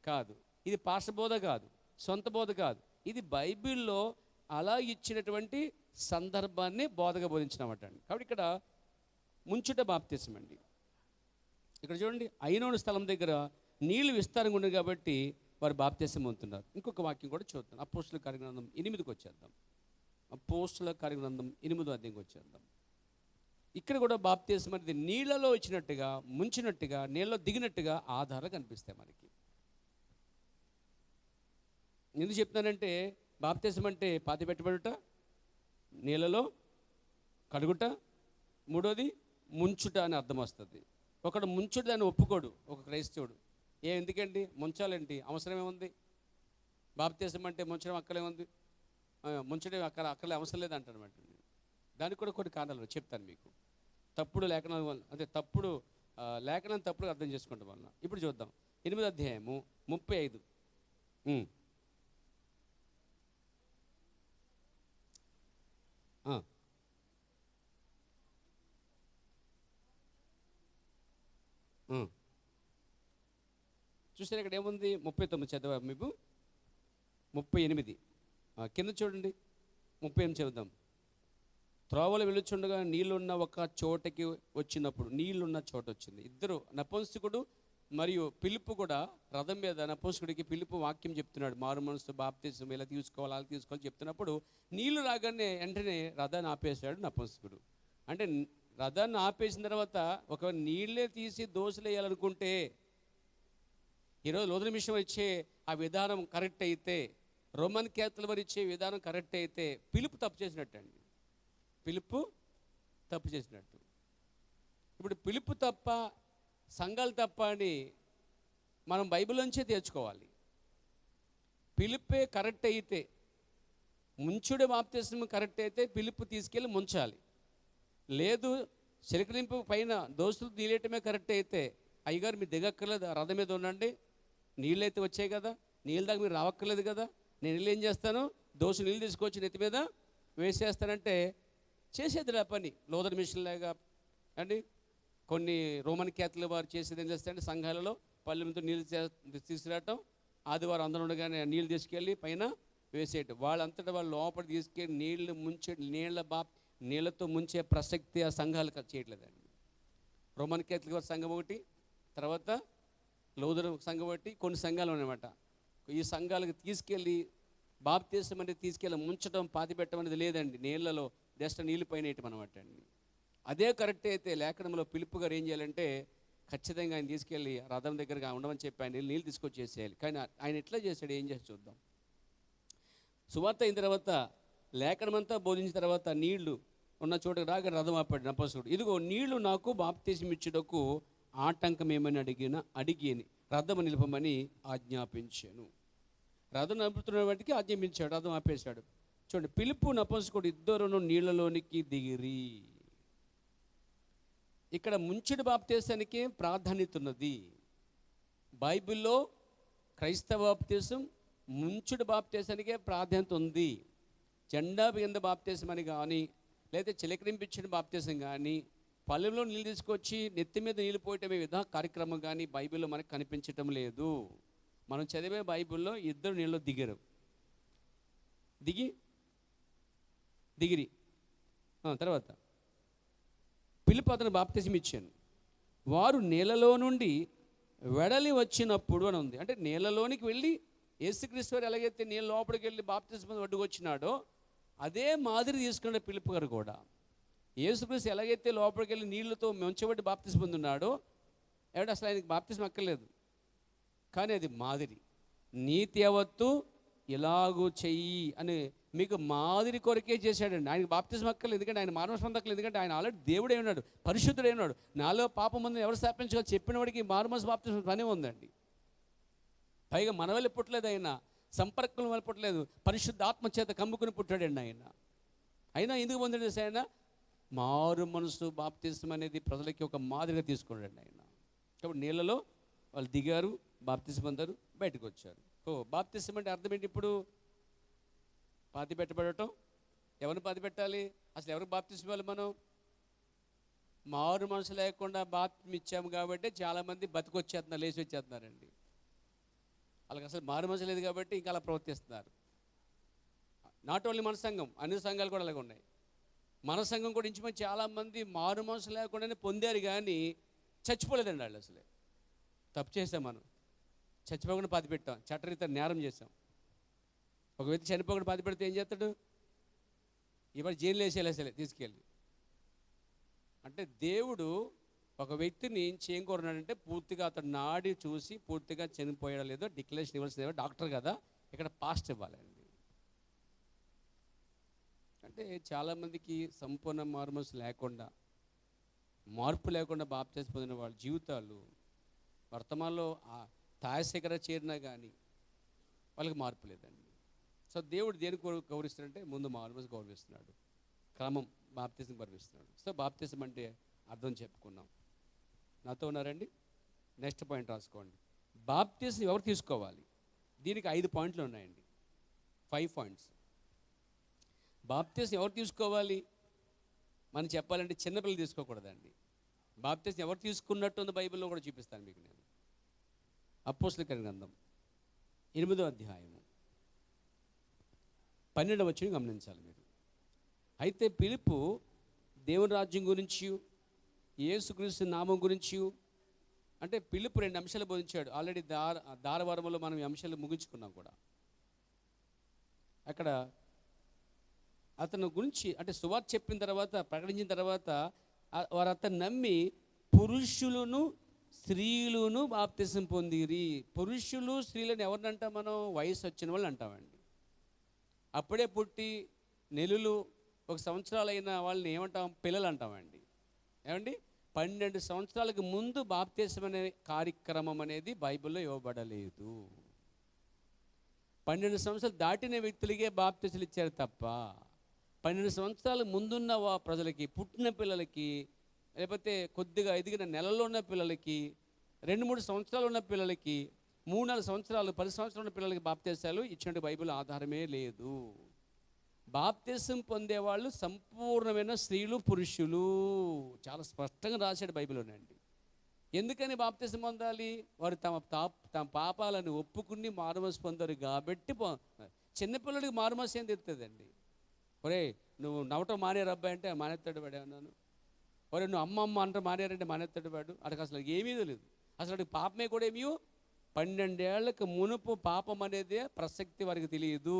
కాదు, ఇది పాఠ బోధ కాదు, సొంత బోధ కాదు. ఇది బైబిల్లో అలా ఇచ్చినటువంటి సందర్భాన్ని బోధగా బోధించినమాట అండి. కాబట్టి ఇక్కడ ముంచుట బాప్తిసం అండి. ఇక్కడ చూడండి, ఐనోను స్థలం దగ్గర నీళ్లు విస్తారంగా ఉన్నాయి కాబట్టి వారు బాప్తిసం పొందుతున్నారు. ఇంకొక వాక్యం కూడా చూద్దాం. అపోస్తుల కార్యగ్రంథం 8కి వచ్చేద్దాం. అపోస్తుల కార్యగ్రంథం 8వ అధ్యాయంకి వచ్చేద్దాం. ఇక్కడ కూడా బాప్తిసం అనేది నీళ్ళలో వచ్చినట్టుగా, ముంచినట్టుగా, నీళ్ళలో దిగినట్టుగా ఆధారాలు కనిపిస్తాయి మనకి. ఎందుకు చెప్తున్నానంటే బాప్తిసం అంటే పాతి పెట్టబడుట, నీళ్ళలో కడుగుట, మూడోది ముంచుట అని అర్థం వస్తుంది. ఒకడు ముంచుడు దాన్ని ఒప్పుకోడు, ఒక క్రైస్తవుడు. ఎందుకండి ముంచాలండి? అవసరం ఏముంది? బాప్తిసం అంటే ముంచడం అక్కలేముంది? ముంచడం అక్కలే అవసరం లేదు అంటారన్నమాట. దానికి కూడా కొన్ని కారణాలు చెప్తాను మీకు. తప్పుడు లేఖనాల వల్ల, అంటే తప్పుడు లేఖనాన్ని తప్పుడు అర్థం చేసుకుంటాం వల్ల. ఇప్పుడు చూద్దాం 8వ అధ్యాయము 35. చూసారు ఇక్కడ ఏముంది? 39 చదవా మీకు? 38 కింద చూడండి. 38 చదువుదాం. త్రోవలు వెలుచుండగా నీళ్ళున్న ఒక చోటకి వచ్చినప్పుడు, నీళ్ళున్న చోట వచ్చింది. ఇద్దరు, నపుంసకుడు మరియు పిలుపు కూడా రథం మీద. నపుంసకుడికి పిలుపు వాక్యం చెప్తున్నాడు, మారు మనసు బాప్తిసం ఇలా తీసుకోవాలి, అలా తీసుకోవాలి చెప్తున్నప్పుడు నీళ్లు రాగానే వెంటనే రథాన్ని ఆపేశాడు నపుంసకుడు. అంటే రథాన్ని ఆపేసిన తర్వాత ఒక నీళ్ళే తీసి దోశలు వేయాలనుకుంటే, ఈరోజు లోతుల మిషన్ వచ్చే ఆ విధానం కరెక్ట్ అయితే, రోమన్ క్యాథలిక్ వారు ఇచ్చే విధానం కరెక్ట్ అయితే, పిలుపు తప్పు చేసినట్టు అండి. పిలుపు తప్పు చేసినట్టు. ఇప్పుడు పిలుపు తప్ప, సంఘాలు తప్ప అని మనం బైబిల్ నుంచే తెచ్చుకోవాలి. పిలుపే కరెక్ట్ అయితే, ముంచుడు బాప్తిసం కరెక్ట్ అయితే పిలుపు తీసుకెళ్ళి ముంచాలి. లేదు చిలకలింపు పైన దోస్తులు నీళ్ళేయటమే కరెక్ట్ అయితే, అయ్యగారు మీరు దిగక్కర్లేదు, రథం మీద ఉండండి, నీళ్ళైతే వచ్చాయి కదా, నీళ్ళ దాకా మీరు రావక్కర్లేదు కదా, నేను నీళ్ళు ఏం చేస్తాను, దోశ నీళ్ళు తీసుకొచ్చి నెత్తి మీద వేసేస్తానంటే చేసేది ఆ పని లోదర్ మిషన్ లాగా అండి. కొన్ని రోమన్ క్యాథలిక్ వారు చేసేది ఏం చేస్తారంటే సంఘాలలో పల్లెంతో నీళ్ళు తీసుకురావటం, ఆదివారం అందరూ ఉండగానే నీళ్ళు తీసుకెళ్ళి పైన వేసేయటం. వాళ్ళంతటా వాళ్ళు లోపల తీసుకెళ్ళి నీళ్ళతో ముంచే ప్రసక్తి ఆ సంఘాలకు చేయట్లేదండి. రోమన్ క్యాథలిక్ వారి సంఘం ఒకటి, తర్వాత లోదర్ సంఘం ఒకటి, కొన్ని సంఘాలు ఉన్నాయన్నమాట. ఈ సంఘాలకు తీసుకెళ్ళి బాప్తీసం అనేది తీసుకెళ్ళి ముంచడం, పాతిపెట్టడం అనేది లేదండి. నీళ్ళలో జస్ట్ నీళ్ళు పైన వేయటం అనమాట అండి. అదే కరెక్ట్ అయితే లేఖనంలో పిలుపు గారు ఏం చేయాలంటే ఖచ్చితంగా ఆయన తీసుకెళ్ళి రథం దగ్గరగా ఉండమని చెప్పి ఆయన నీళ్ళు తీసుకొచ్చేసేయాలి. కానీ ఆయన ఎట్లా చేశాడు, ఏం చేసి చూద్దాం. సువార్త అయిన తర్వాత లేఖనమంతా బోధించిన తర్వాత నీళ్లు ఉన్న చోటుకు రాగా రథం ఆపాడు నపసుడు. ఇదిగో నీళ్లు నాకు బాప్తీసం ఇచ్చుటకు ఆటంకం ఏమని అడిగి రథము నిలపమని ఆజ్ఞాపించాను. రథం నడుపుతున్న వాటికి ఆజ్ఞాపించాడు, రథం ఆపేశాడు. చూడండి, పిలుపు నపసుకుడు ఇద్దరును నీళ్లలోనికి దిగిరి. ఇక్కడ ముంచుడు బాప్తీసానికి ప్రాధాన్యత ఉన్నది. బైబిల్లో క్రైస్తవ బాప్తీసం ముంచుడు బాప్తీసానికే ప్రాధాన్యత ఉంది. జెండా కింద బాప్తీసం అని కానీ, లేదా చిలకరింపించిన బాప్తీసం కానీ, పల్లెంలో నీళ్ళు తీసుకొచ్చి నెత్తి మీద నీళ్ళు పోయటమే కార్యక్రమం కానీ బైబిల్లో మనకు కనిపించటం లేదు. మనం చదివే బైబిల్లో ఇద్దరు నీళ్ళు దిగిరి తర్వాత పిలుపు అతను బాప్తీసం ఇచ్చాను. వారు నీళ్ళలో నుండి వెడలి వచ్చినప్పుడు అని ఉంది. అంటే నీళ్ళలోనికి వెళ్ళి యేసుక్రీస్తు వారు ఎలాగైతే నీళ్ళ లోపలికి వెళ్ళి బాప్తీసం అడ్డుకొచ్చినాడో అదే మాదిరి తీసుకున్న పిలుపు గారు కూడా. యేసుక్రీస్తు ఎలాగైతే లోపలికి వెళ్ళి నీళ్లతో ముంచబట్టి బాప్తీసం పొందున్నాడో, ఎవడు అసలు ఆయనకి బాప్తీసం అక్కర్లేదు, కానీ అది మాదిరి. నీతి యావత్తు ఇలాగూ చెయ్యి అని మీకు మాదిరి కొరకే చేశాడండి. ఆయనకి బాప్తీసం అక్కర్లేదు, ఎందుకంటే ఆయన మానవ పొందక్కర్లేదు, ఎందుకంటే ఆయన ఆల్రెడీ దేవుడే ఉన్నాడు, పరిశుద్ధుడే ఉన్నాడు. నాలో పాపం ఉందని ఎవరు స్థాపించుకోవాలి చెప్పిన వాడికి మారుమనసు బాప్తీసం పనే ఉందండి. పైగా మన వల్ల పుట్టలేదు, ఆయన సంపర్కం వల్ల పుట్టలేదు, పరిశుద్ధ ఆత్మ చేత కమ్ముకుని పుట్టాడండి ఆయన. అయినా ఎందుకు పొందాడు ఆయన? మారు మనసు బాప్తీసం అనేది ప్రజలకి ఒక మాదిరిగా తీసుకున్నాడు ఆయన. కాబట్టి నీళ్ళలో వాళ్ళు దిగారు, బాప్తీసం పొందారు, బయటకు వచ్చారు. బాప్తీసం అంటే అర్థం ఏంటి? ఇప్పుడు పాతి పెట్టబడటం. ఎవరిని పాతి పెట్టాలి? అసలు ఎవరికి బాప్తీసం ఇవ్వాలి? మనం మారు మనసు లేకుండా బాప్తీసం ఇచ్చాము కాబట్టి చాలామంది బతికొచ్చేస్తున్నారు, లేచి వచ్చేస్తున్నారండి. వాళ్ళకి అసలు మారు మనసు లేదు కాబట్టి ఇంకా అలా ప్రవర్తిస్తున్నారు. నాట్ ఓన్లీ మన సంఘం, అన్ని సంఘాలు కూడా అలాగే ఉన్నాయి. మన సంఘం కూడా ఇంచుమంది చాలామంది మారు మనసు లేకుండానే పొందారు, కానీ చచ్చిపోలేదండి వాళ్ళు. అసలే తప్పు చేసాం, మనం చచ్చిపోకుండా పాతి పెట్టాం, చట్టరీత్యా నేరం చేసాం. ఒక వ్యక్తి చనిపోకుండా పాతి పెడితే ఏం చేస్తాడు? ఇవాళ జైలు వేసేయాలి అసలే తీసుకెళ్ళి. అంటే దేవుడు ఒక వ్యక్తిని ఏం కోరినాడంటే పూర్తిగా అతడు నాడి చూసి పూర్తిగా చనిపోయాడో లేదో డిక్లరేషన్ ఇవ్వాల్సిందే. డాక్టర్ కదా, ఇక్కడ పాస్ట్ ఇవ్వాలండి. అంటే చాలామందికి సంపూర్ణ మార్మస్ లేకుండా, మార్పు లేకుండా బాప్తీసం పొందిన వాళ్ళ జీవితాలు వర్తమానంలో తాయశిఖర చేరినా కానీ వాళ్ళకి మార్పు లేదండి. సో దేవుడు దేనికి గౌరవిస్తున్నాడంటే ముందు మార్మస్ గౌరవిస్తున్నాడు, క్రమం బాప్తీసం గౌరవిస్తున్నాడు. సో బాప్తీసం అంటే అర్థం చెప్పుకున్నాం. నాతో ఉన్నారండి? నెక్స్ట్ పాయింట్ రాసుకోండి. బాప్తీసం ఎవరు తీసుకోవాలి? దీనికి 5 పాయింట్లు ఉన్నాయండి, 5 పాయింట్స్. బాప్తీసం ఎవరు తీసుకోవాలి? మనం చెప్పాలంటే చిన్నపిల్లలు తీసుకోకూడదండి. బాప్తీసం ఎవరు తీసుకున్నట్టు ఉంది బైబిల్లో కూడా చూపిస్తాను మీకు నేను. అపోస్తలుల గ్రంథం 8వ అధ్యాయము 12వ వచనం గమనించాలి మీరు. అయితే పిలుపు దేవుని రాజ్యం గురించి, యేసుక్రీస్తు నామం గురించి, అంటే పిలుపు 2 అంశాలు బోధించాడు. ఆల్రెడీ దారవారంలో మనం ఈ అంశాలు ముగించుకున్నాం కూడా. అక్కడ అతని గురించి అంటే సువార్త చెప్పిన తర్వాత, ప్రకటించిన తర్వాత వారు అతను నమ్మి పురుషులను స్త్రీలను బాప్తిసం పొందిరి. పురుషులు స్త్రీలను ఎవరిని అంటాం మనం? వయసు వచ్చిన వాళ్ళు అంటామండి. అప్పుడే పుట్టి నెలలు 1 సంవత్సరాలైన వాళ్ళని ఏమంటాం? పిల్లలు అంటామండి. ఏమండి? 12 సంవత్సరాలకు ముందు బాప్తిసం అనే కార్యక్రమం అనేది బైబిల్లో ఇవ్వబడలేదు. 12 సంవత్సరాలు దాటిన వ్యక్తులకే బాప్తిసాలు ఇచ్చారు తప్ప 12 సంవత్సరాల ముందున్న ప్రజలకి, పుట్టిన పిల్లలకి, లేకపోతే కొద్దిగా ఎదిగిన నెలలో ఉన్న పిల్లలకి, 2-3 సంవత్సరాలు ఉన్న పిల్లలకి, 3-4 సంవత్సరాలు 10 సంవత్సరాలు ఉన్న పిల్లలకి బాప్తిసాలు ఇచ్చినట్టు బైబిల్ ఆధారమే లేదు. బాప్తిసం పొందేవాళ్ళు సంపూర్ణమైన స్త్రీలు పురుషులు. చాలా స్పష్టంగా రాశాడు బైబిల్లోనండి. ఎందుకని బాప్తిసం పొందాలి? వారు తమ పాపాలను ఒప్పుకుని మారుమనసు పొందారు కాబట్టి చిన్నపిల్లడికి మారుమనసు ఏం తెస్తుందండి? ఒరే నువ్వు నవ్వటం మానేరు అబ్బాయి అంటే మానేస్తాడు వాడు. ఏమన్నాను? ఒరే నువ్వు అమ్మ అంటే మానేరంటే మానేస్తాడు వాడు. అక్కడికి అసలు ఏమీ లేదు. అసలు అడికి పాపమే కూడా ఏమీ 12 ఏళ్లకు మునుపు పాపం అనేదే ప్రసక్తి వారికి తెలియదు,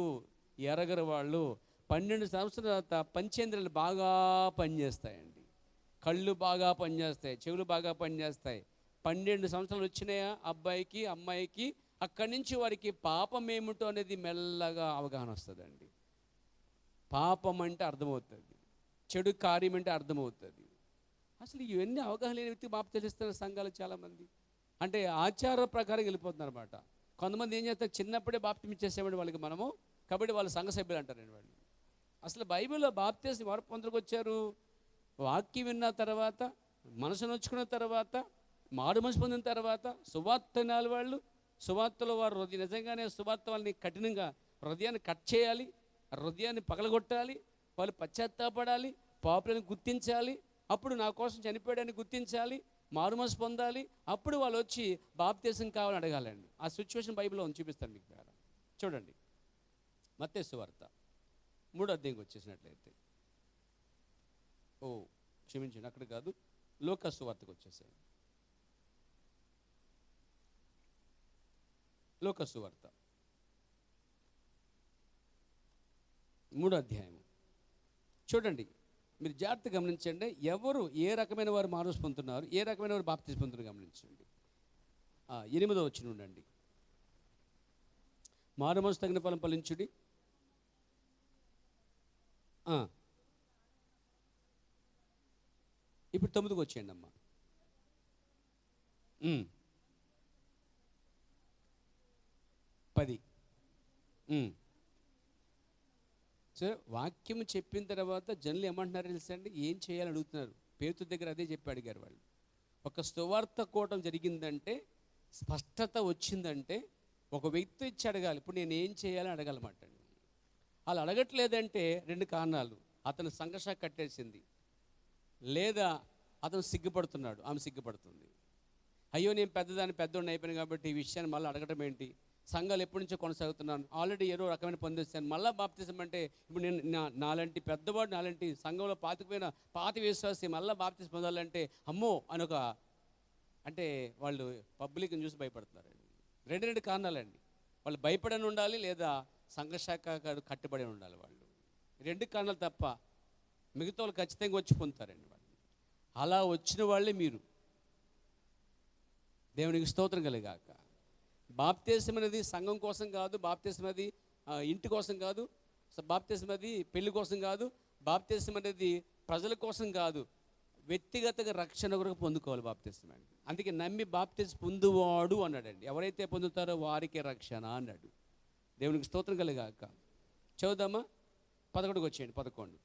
ఎరగరు వాళ్ళు. 12 సంవత్సరాల తర్వాత పంచేంద్రియాలు బాగా పనిచేస్తాయండి. కళ్ళు బాగా పనిచేస్తాయి, చెవులు బాగా పనిచేస్తాయి. 12 సంవత్సరాలు వచ్చినాయా అబ్బాయికి అమ్మాయికి, అక్కడి నుంచి వారికి పాపం ఏమిటో అనేది మెల్లగా అవగాహన వస్తుందండి. పాపం అంటే అర్థమవుతుంది, చెడు కార్యం అంటే అర్థమవుతుంది. అసలు ఇవన్నీ అవగాహన లేని వ్యక్తి బాప్తిసం తెలుస్తున్నారు సంఘాలు చాలామంది. అంటే ఆచార ప్రకారం వెళ్ళిపోతున్నారు అనమాట. కొంతమంది ఏం చేస్తారు, చిన్నప్పుడే బాప్తిసం ఇచ్చేసేవాడు వాళ్ళకి మనము, కాబట్టి వాళ్ళు సంఘ సభ్యులు అంటారండి వాళ్ళు. అసలు బైబిల్లో బాప్తిసం ఎవరు పొందకు వచ్చారు? వాక్యం విన్న తర్వాత, మనసు నొచ్చుకున్న తర్వాత, మారు మనసు పొందిన తర్వాత, సువార్త వినాలి వాళ్ళు. సువార్తలో వారు నిజంగానే సువార్త వాళ్ళని కఠినంగా హృదయాన్ని కట్ చేయాలి, హృదయాన్ని పగలగొట్టాలి. వాళ్ళు పశ్చాత్తాపడాలి, పాపులను గుర్తించాలి, అప్పుడు నా కోసం చనిపోయాడని గుర్తించాలి, మారుమనసు పొందాలి. అప్పుడు వాళ్ళు వచ్చి బాప్తిసం కావాలని అడగాలండి. ఆ సిచ్యువేషన్ బైబిల్లో చూపిస్తాను మీకు. చూడండి, మత్తయి సువార్త 3వ అధ్యాయంకి వచ్చేసినట్లయితే, క్షమించండి అక్కడ కాదు, లూకా సువార్తకు వచ్చేసాయి. లూకా సువార్త 3వ అధ్యాయం చూడండి. మీరు జాగ్రత్తగా గమనించండి, ఎవరు ఏ రకమైన వారు మారుమనసు పొందుతున్నారు, ఏ రకమైన వారు బాప్తిసం పొందుతున్నారు గమనించండి. 8వ వచనం ఉండండి. మారుమనసు తగిన ఫలం ఫలించుడి. ఇప్పుడు 9కి వచ్చేయండి అమ్మా. 10. సో వాక్యం చెప్పిన తర్వాత జనులు ఏమంటున్నారు తెలుసండి? ఏం చేయాలని అడుగుతున్నారు. పేతురు దగ్గర అదే చెప్పి అడిగారు వాళ్ళు. ఒక సువార్త కూటం జరిగిందంటే, స్పష్టత వచ్చిందంటే, ఒక వ్యక్తి ఇచ్చి అడగాలి. ఇప్పుడు నేను ఏం చేయాలని అడగాలన్నమాట. వాళ్ళు అడగట్లేదంటే 2 కారణాలు: అతను సంఘర్షణ కట్టేసింది, లేదా అతను సిగ్గుపడుతున్నాడు, ఆమె సిగ్గుపడుతుంది. అయ్యో నేను పెద్దోడిని అయిపోయాను కాబట్టి ఈ విషయాన్ని మళ్ళీ అడగటం ఏంటి? సంఘాలు ఎప్పటి నుంచో కొనసాగుతున్నాను, ఆల్రెడీ ఏదో రకమైన పొందేస్తాను, మళ్ళీ బాప్తిసం అంటే ఇప్పుడు నేను నాలాంటి పెద్దవాడు, నాలాంటి సంఘంలో పాతిపోయిన పాతి విశ్వాసి మళ్ళీ బాప్తిసం పొందాలంటే అమ్మో అని అంటే వాళ్ళు పబ్లిక్ని చూసి భయపడుతున్నారండి. 2 కారణాలండి. వాళ్ళు భయపడని ఉండాలి, లేదా సంఘశాఖ కట్టుబడి ఉండాలి. వాళ్ళు 2 కారణాలు తప్ప మిగతా వాళ్ళు ఖచ్చితంగా వచ్చి పొందుతారండి. వాళ్ళు అలా వచ్చిన వాళ్ళే మీరు. దేవునికి స్తోత్రం కలిగాక. బాప్తిసం అనేది సంఘం కోసం కాదు, బాప్తిసం అనేది ఇంటి కోసం కాదు, బాప్తిసం అనేది పెళ్లి కోసం కాదు, బాప్తిసం అనేది ప్రజల కోసం కాదు, వ్యక్తిగతంగా రక్షణ కొరకు పొందుకోవాలి బాప్తిసం అండి. అందుకే నమ్మి బాప్తిసం పొందువాడు అన్నాడండి. ఎవరైతే పొందుతారో వారికే రక్షణ అన్నాడు. దేవునికి స్తోత్రం కలిగాక. చదువుదామా? 11కి వచ్చేయండి. 11.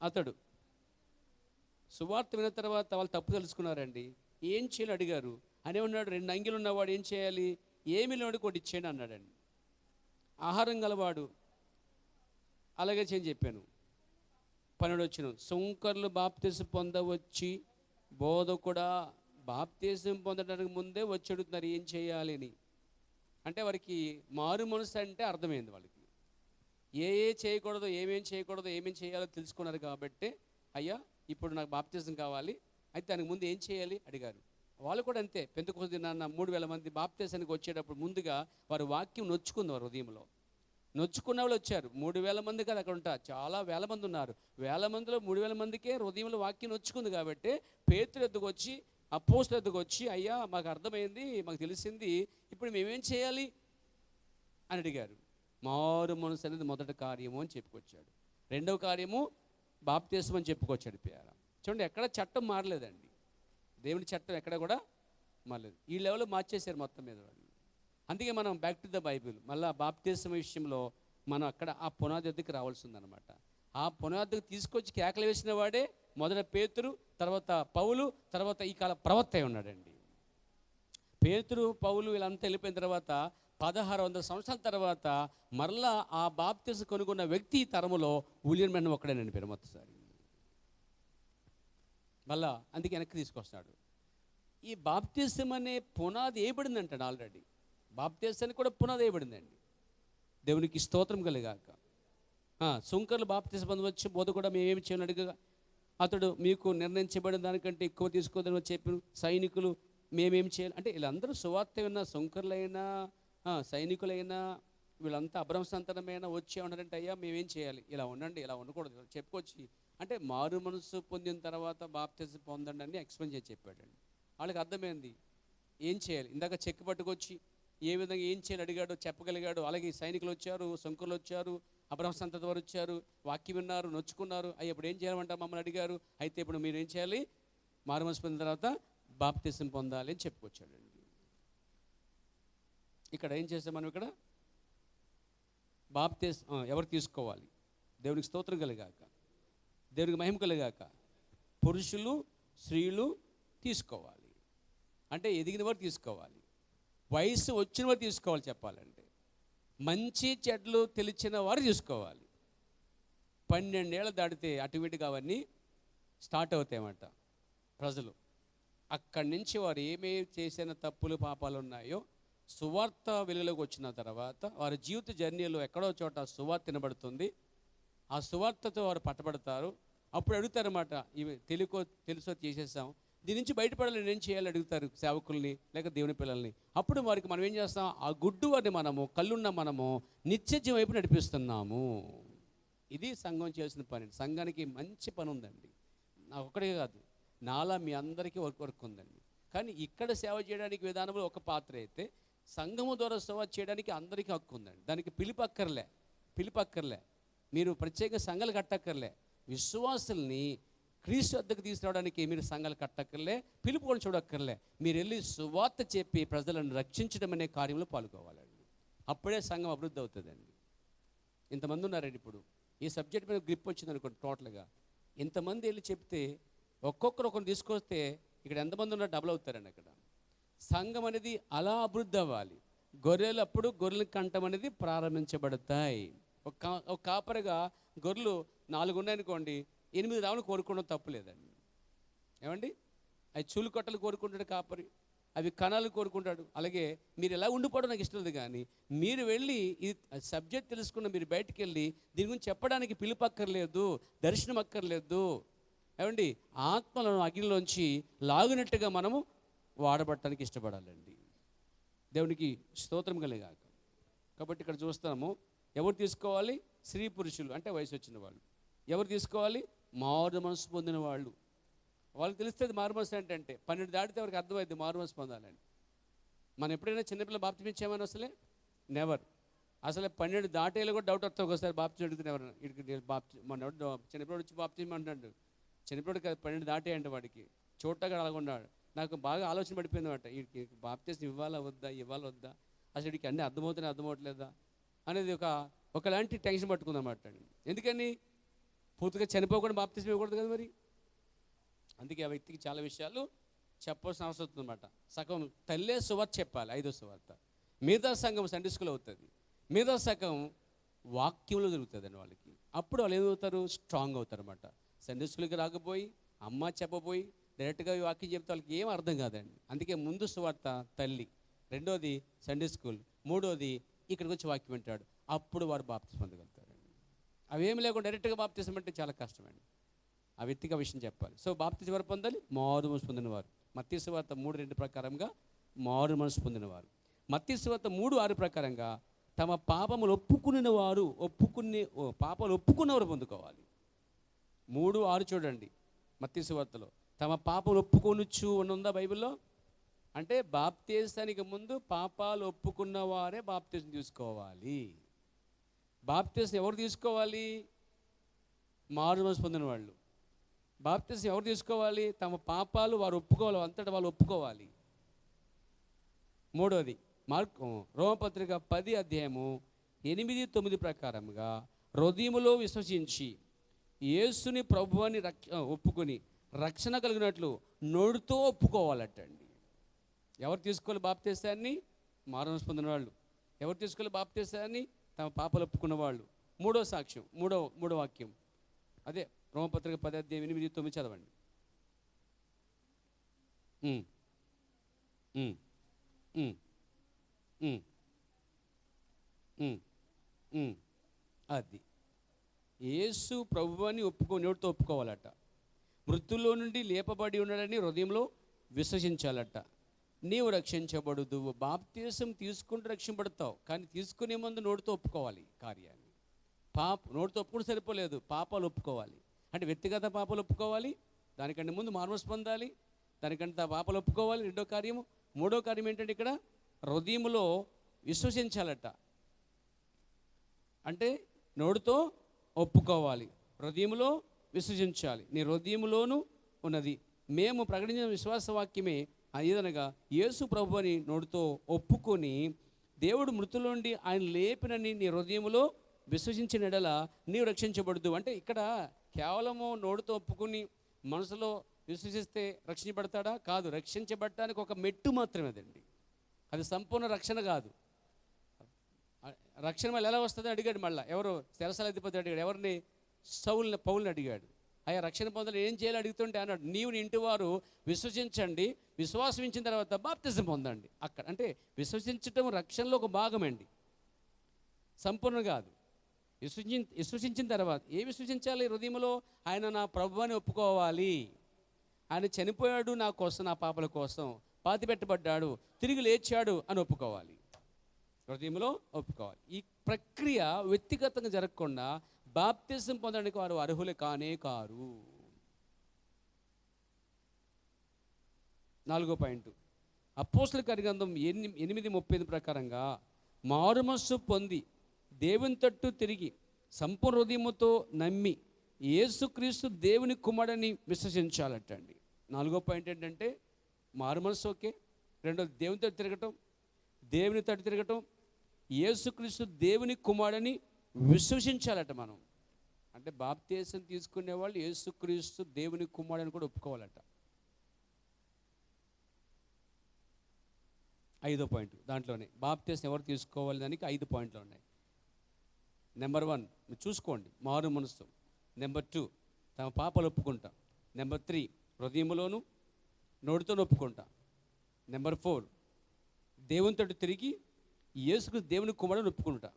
అతడు సువార్త విన్న తర్వాత వాళ్ళు తప్పు తెలుసుకున్నారండి. ఏం చేయాలి అడిగారు. అని ఉన్నాడు, 2 అంగిలు ఉన్నవాడు ఏం చేయాలి? ఏమి లేవాడు ఒకటి ఇచ్చేయండి అన్నాడండి. ఆహారం గలవాడు అలాగే చేయని చెప్పాను. 12 వచ్చిన సుంకర్లు బాప్తిసం పొందవచ్చి బోధకుడా బాప్తిసం పొందడానికి ముందే వచ్చి అడుగుతున్నారు ఏం చేయాలి అని. అంటే వారికి మారు మనసు అంటే అర్థమైంది. వాళ్ళకి చేయకూడదు, ఏమేం చేయకూడదు, ఏమేం చేయాలో తెలుసుకున్నారు కాబట్టి, అయ్యా ఇప్పుడు నాకు బాప్తిసం కావాలి, అయితే దానికి ముందు ఏం చేయాలి అడిగారు. వాళ్ళు కూడా అంతే. పెంతెకొస్తు దినాన 3000 మంది బాప్తిసానికి వచ్చేటప్పుడు ముందుగా వారు వాక్యం నొచ్చుకుంది. వారు హృదయంలో నొచ్చుకున్న వాళ్ళు వచ్చారు. 3000 మంది కదా అక్కడ ఉంటారు, చాలా వేల మంది ఉన్నారు. 1000 మందిలో 3000 మందికే హృదయంలో వాక్యం నొచ్చుకుంది కాబట్టి పేతురు ఎద్దుకు వచ్చి, అపోస్తలుల ఎద్దుకు వచ్చి, అయ్యా మాకు అర్థమైంది, మాకు తెలిసింది, ఇప్పుడు మేమేం చేయాలి అని అడిగారు. మారు మనసు అనేది మొదటి కార్యము అని చెప్పుకొచ్చాడు. 2వ కార్యము బాప్తిసం అని చెప్పుకొచ్చాడు. చూడండి, ఎక్కడ చట్టం మారలేదండి. దేవుని చట్టం ఎక్కడ కూడా మారలేదు. ఈ లెవెల్లో మార్చేశారు మొత్తం మీద వాళ్ళు. అందుకే మనం బ్యాక్ టు ద బైబిల్ మళ్ళీ బాప్తిసం విషయంలో మనం అక్కడ ఆ పునాది ఎద్దుకు రావాల్సి ఉందన్నమాట. ఆ పునాదికి తీసుకొచ్చి కేకలు వేసిన వాడే మొదట పేతురు, తర్వాత పౌలు, తర్వాత ఈ కాల ప్రవక్త అయి ఉన్నాడండి. పేతురు, పౌలు వీళ్ళంతా వెళ్ళిపోయిన తర్వాత 1600 సంవత్సరాల తర్వాత మరలా ఆ బాప్తిసం కొనుక్కున్న వ్యక్తి తరములో విలియం బ్రాన్హమ్ ఒక్కడేనండి పేరు మొత్తసారి. మళ్ళా అందుకే వెనక్కి తీసుకొస్తాడు. ఈ బాప్తిసం అనే పునాది వేయబడింది అంటాడు ఆల్రెడీ. బాప్తిసానికి కూడా పునాది వేయబడిందండి. దేవునికి స్తోత్రం కలిగాక. సుంకర్లు బాప్తిసం పొందవచ్చు, బోధ కూడా మేమేమి చేయాలని అడిగగా అతడు మీకు నిర్ణయించబడిన దానికంటే ఎక్కువ తీసుకోదని చెప్పిన సైనికులు మేమేం చేయాలి అంటే వీళ్ళందరూ సువార్త విన్న సుంకర్లైనా సైనికులైనా వీళ్ళంతా అబ్రహం సంతానమైనా వచ్చి ఉన్నారంటే అయ్యా మేమేం చేయాలి, ఇలా ఉండండి, ఇలా ఉండకూడదు చెప్పుకొచ్చి అంటే మారు మనసు పొందిన తర్వాత బాప్తిసం పొందండి అని ఎక్స్ప్లెయిన్ చేసి చెప్పాడండి. వాళ్ళకి అర్థమైంది ఏం చేయాలి. ఇందాక చెక్ పట్టుకొచ్చి ఏ విధంగా ఏం చేయాలి అడిగాడు, చెప్పగలిగాడు. అలాగే సైనికులు వచ్చారు, శంకులు వచ్చారు, అబ్రహం సంతతి వారు వచ్చారు, వాక్యం విన్నారు, నొచ్చుకున్నారు. అయ్యి ఇప్పుడు ఏం చేయాలంట మమ్మల్ని అడిగారు. అయితే ఇప్పుడు మీరు ఏం చేయాలి, మారు మనసు పొందిన తర్వాత బాప్తిసం పొందాలి అని చెప్పుకొచ్చాడండి. ఇక్కడ ఏం చేస్తాం మనం, ఇక్కడ బాప్తిసం ఎవరు తీసుకోవాలి, దేవునికి స్తోత్రం కలిగాక, దేవునికి మహిమ కలిగాక, పురుషులు స్త్రీలు తీసుకోవాలి. అంటే ఎదిగిన వారు తీసుకోవాలి, వయసు వచ్చిన వారు తీసుకోవాలి. చెప్పాలంటే మంచి చెడ్లు తెలిసిన వారు తీసుకోవాలి. 12 ఏళ్ళు దాటితే ఆటోమేటిక్గా అవన్నీ స్టార్ట్ అవుతాయన్నమాట. ప్రజలు అక్కడి నుంచి వారు ఏమేమి చేసిన తప్పులు పాపాలు ఉన్నాయో సువార్త వెలుగులోకి వచ్చిన తర్వాత వారి జీవిత జర్నీలో ఎక్కడో చోట సువార్త వినబడుతుంది. ఆ సువార్తతో వారు పట్టబడతారు. అప్పుడు అడుగుతారన్నమాట, ఇవి తెలుసో చేసేసాం, దీని నుంచి బయటపడాలని ఏం చేయాలి అడుగుతారు సేవకుల్ని లేక దేవుని పిల్లల్ని. అప్పుడు వారికి మనం ఏం చేస్తాం, ఆ గుడ్డు వారిని మనము కళ్ళున్న మనము నిత్యజీవం వైపు నడిపిస్తున్నాము. ఇది సంఘం చేసిన పని. సంఘానికి మంచి పని ఉందండి. నాకు ఒక్కడే కాదు, నాలా మీ అందరికీ వర్క్ ఉందండి. కానీ ఇక్కడ సేవ చేయడానికి విధానంలో ఒక పాత్ర అయితే సంఘము ద్వారా సేవ చేయడానికి అందరికీ హక్కు ఉందండి. దానికి పిలుపక్కర్లే, మీరు ప్రత్యేక సంఘాలు కట్టక్కర్లే. విశ్వాసుల్ని క్రీస్తు వద్దకు తీసుకురావడానికి మీరు సంఘాలు కట్టక్కర్లే, పిలుపు కూడా చూడక్కర్లే. మీరు వెళ్ళి సువార్త చెప్పి ప్రజలను రక్షించడం అనే కార్యంలో పాల్గొవాలండి. అప్పుడే సంఘం అభివృద్ధి అవుతుందండి. ఇంతమంది ఉన్నారండి. ఇప్పుడు ఈ సబ్జెక్ట్ మీద గ్రిప్ వచ్చింది అనుకోండి, టోటల్గా ఇంతమంది వెళ్ళి చెప్తే ఒక్కొక్కరు తీసుకొస్తే ఇక్కడ ఎంతమంది ఉన్నా డబుల్ అవుతారండి. అక్కడ సంఘం అనేది అలా అభివృద్ధి అవ్వాలి. గొర్రెలప్పుడు గొర్రెల కంఠం అనేది ప్రారంభించబడతాయి. ఒక కాపరిగా గొర్రెలు 4 ఉన్నాయనుకోండి, 8 రావును కోరుకోవడం తప్పులేదండి. ఏమండి, అవి చూలు కొట్టలు కోరుకుంటాడు కాపరి, అవి కణాలు కోరుకుంటాడు. అలాగే మీరు ఎలా ఉండిపోవడం నాకు ఇష్టం లేదు. కానీ మీరు వెళ్ళి ఈ సబ్జెక్ట్ తెలుసుకున్న మీరు బయటికి వెళ్ళి దీని గురించి చెప్పడానికి పిలుపక్కర్లేదు, దర్శనం అక్కర్లేదు. ఏమండి, ఆత్మలను అగ్నిలోంచి లాగినట్టుగా మనము వాడబట్టడానికి ఇష్టపడాలండి. దేవునికి స్తోత్రం కలిగాక. కాబట్టి ఇక్కడ చూస్తాము, ఎవరు తీసుకోవాలి, స్త్రీ పురుషులు అంటే వయసు వచ్చిన వాళ్ళు. ఎవరు తీసుకోవాలి, మారు మనసు పొందిన వాళ్ళు. వాళ్ళకి తెలుస్తుంది మారు మనసు ఏంటంటే. 12 దాటితే ఎవరికి అర్థమైంది మారు మనసు పొందాలని. మనం ఎప్పుడైనా చిన్నపిల్లలు బాప్తిసం ఇచ్చామని అసలే నెవర్. అసలే 12 దాటేలో కూడా డౌట్ వస్తాయి. ఒకసారి బాప్తిసం అడుగుతుంది ఎవరైనా, ఇక్కడికి మన చిన్నపిల్లడు వచ్చి బాప్తిసం అంటున్నాడు. చిన్నపిల్లడు 12 దాటేయండి, వాడికి చూడగా అలాగున్నాడు. నాకు బాగా ఆలోచన పడిపోయింది అనమాట, వీడికి బాప్తిసం ఇవ్వాలా వద్దా అసలు వీడికి అన్నీ అర్థమవుతలేదా అనేది ఒకలాంటి టెన్షన్ పట్టుకుందన్నమాట. ఎందుకని పూర్తిగా చనిపోకుండా బాప్తిసం ఇవ్వకూడదు కదా మరి. అందుకే ఆ వ్యక్తికి చాలా విషయాలు చెప్పాల్సిన అవసరం ఉందన్నమాట. సగం తల్లే సువార్త చెప్పాలి, 5వ సువార్త. మిగతా సంఘం సండే స్కూల్ అవుతుంది, మిగతా సగం వాక్యంలో జరుగుతుందండి వాళ్ళకి. అప్పుడు వాళ్ళు ఏమవుతారు, స్ట్రాంగ్ అవుతారు అన్నమాట. సండే స్కూల్కి రాకపోయి అమ్మ చెప్పబోయి డైరెక్ట్గా వాక్యం చెప్తే వాళ్ళకి ఏం అర్థం కాదండి. అందుకే ముందు సువార్త తల్లి, 2వది సండే స్కూల్, 3వది ఇక్కడికి వచ్చి వాక్యం వింటాడు. అప్పుడు వారు బాప్తిసం పొందగలుగుతారండి. అవేమి లేకుండా డైరెక్ట్గా బాప్తిసం అంటే చాలా కష్టమండి. ఆ వ్యక్తికి ఆ విషయం చెప్పాలి. సో బాప్తిసం ఎవరు పొందాలి, మారు మనసు పొందినవారు. మత్తయి సువార్త 3:2 ప్రకారంగా మారు మనసు పొందినవారు. మత్తయి సువార్త 3:6 ప్రకారంగా తమ పాపములు ఒప్పుకున్నవారు పాపాలు ఒప్పుకున్నవారు పొందుకోవాలి. 3:6 చూడండి మత్తయి సువార్తలో. తమ పాపములు ఒప్పుకొనుచు ఉందా బైబిల్లో? అంటే బాప్తిసానికి ముందు పాపాలు ఒప్పుకున్న వారే బాప్తిసం తీసుకోవాలి. బాప్తిసం ఎవరు తీసుకోవాలి, మారు మనసు పొందిన వాళ్ళు. బాప్తిసం ఎవరు తీసుకోవాలి, తమ పాపాలు వారు ఒప్పుకోవాలి, అంతటా వాళ్ళు ఒప్పుకోవాలి. 3వది రోమపత్రిక 10:8-9 ప్రకారంగా హృదయములో విశ్వసించి యేసుని ప్రభువుని ఒప్పుకొని రక్షణ కలిగినట్లు నోటితో ఒప్పుకోవాలటండి. ఎవరు తీసుకోవాలి బాప్తీసాన్ని? మారుమనసు పొందిన వాళ్ళు. ఎవరు తీసుకోవాలి బాప్తీసాన్ని? తమ పాపాలు ఒప్పుకున్న వాళ్ళు. మూడో సాక్ష్యం, మూడో వాక్యం అదే రోమపత్రిక 10:8-9 చదవండి. ఉమ్, ఉమ్, ఉమ్, ఉమ్, ఉమ్, ఉమ్. అది యేసు ప్రభువు అని నోటితో ఒప్పుకోవాలట. మృతుల్లో నుండి లేపబడి ఉన్నాడని హృదయంలో విశ్వసించాలట. నీవు రక్షించబడదు. బాప్తీసం తీసుకుంటూ రక్షింపబడతావు, కానీ తీసుకునే ముందు నోటితో ఒప్పుకోవాలి కార్యాన్ని. నోటితో ఒప్పుకుంటే సరిపోలేదు, పాపాలు ఒప్పుకోవాలి. అంటే వ్యక్తిగత పాపాలు ఒప్పుకోవాలి, దానికంటే ముందు మారుమనసు పొందాలి, దానికంటే పాపాలు ఒప్పుకోవాలి. రెండో కార్యము. మూడో కార్యం ఏంటంటే ఇక్కడ హృదయంలో విశ్వసించాలట. అంటే నోటితో ఒప్పుకోవాలి, హృదయంలో విశ్వసించాలి. నీ హృదయంలోనూ ఉన్నది. మేము ప్రకటించిన విశ్వాసవాక్యమే ఏదనగా యేసు ప్రభు అని నోటితో ఒప్పుకొని దేవుడు మృతుల నుండి ఆయన లేపినని నీ హృదయంలో విశ్వసించిన ఎడల నీవు రక్షించబడదు. అంటే ఇక్కడ కేవలము నోటితో ఒప్పుకుని మనసులో విశ్వసిస్తే రక్షించబడతాడా? కాదు. రక్షించబడటానికి ఒక మెట్టు మాత్రమే అదండి, అది సంపూర్ణ రక్షణ కాదు. రక్షణ మళ్ళీ ఎలా వస్తుంది అడిగాడు. మళ్ళీ ఎవరు? శిరసాల అధిపతి అడిగాడు. ఎవరిని? పౌలుని అడిగాడు. అయ్యా రక్షణ పొందాలి ఏం చేయాలి అడుగుతుంటే అన్నాడు, నీవు నీ ఇంటి వారు విశ్వసించండి, విశ్వాసం ఇచ్చిన తర్వాత బాప్తిజం పొందండి. అక్కడ అంటే విశ్వసించటం రక్షణలో ఒక భాగమండి, సంపూర్ణ కాదు. విశ్వసించిన తర్వాత ఏ విశ్వసించాలి? హృదయంలో ఆయన నా ప్రభువు అని ఒప్పుకోవాలి. ఆయన చనిపోయాడు నా కోసం, నా పాపల కోసం, పాతి పెట్టబడ్డాడు, తిరిగి లేచాడు అని ఒప్పుకోవాలి. హృదయంలో ఒప్పుకోవాలి. ఈ ప్రక్రియ వ్యక్తిగతంగా జరగకుండా బాప్తిజం పొందడానికి వారు అర్హులే కానే కారు. 4వ పాయింట్, అపోస్తలుల కార్యగ్రంథం 8:35 ప్రకారంగా మారుమనస్సు పొంది దేవుని తట్టు తిరిగి సంపూర్ణ హృదయముతో నమ్మి యేసుక్రీస్తు దేవుని కుమారుడని విశ్వసించాలటండి. 4వ పాయింట్ ఏంటంటే మారుమనస్సు ఓకే, రెండోది దేవుని తట్టు తిరగటం, యేసుక్రీస్తు దేవుని కుమారుడని విశ్వసించాలట. మనం అంటే బాప్తిసం తీసుకునే వాళ్ళు యేసుక్రీస్తు దేవుని కుమారుడని కూడా ఒప్పుకోవాలట. 5వ పాయింట్ దాంట్లోనే బాప్తిసం ఎవరు తీసుకోవాలి దానికి 5 పాయింట్లు ఉన్నాయి. నెంబర్ 1 చూసుకోండి, మారు మనసు. నెంబర్ 2 తమ పాపాలు ఒప్పుకుంటా. నెంబర్ 3 హృదయంలోను నోటితో ఒప్పుకుంటా. నెంబర్ 4 దేవునితో తిరిగి యేసుకు దేవుని కుమారుని ఒప్పుకుంటా.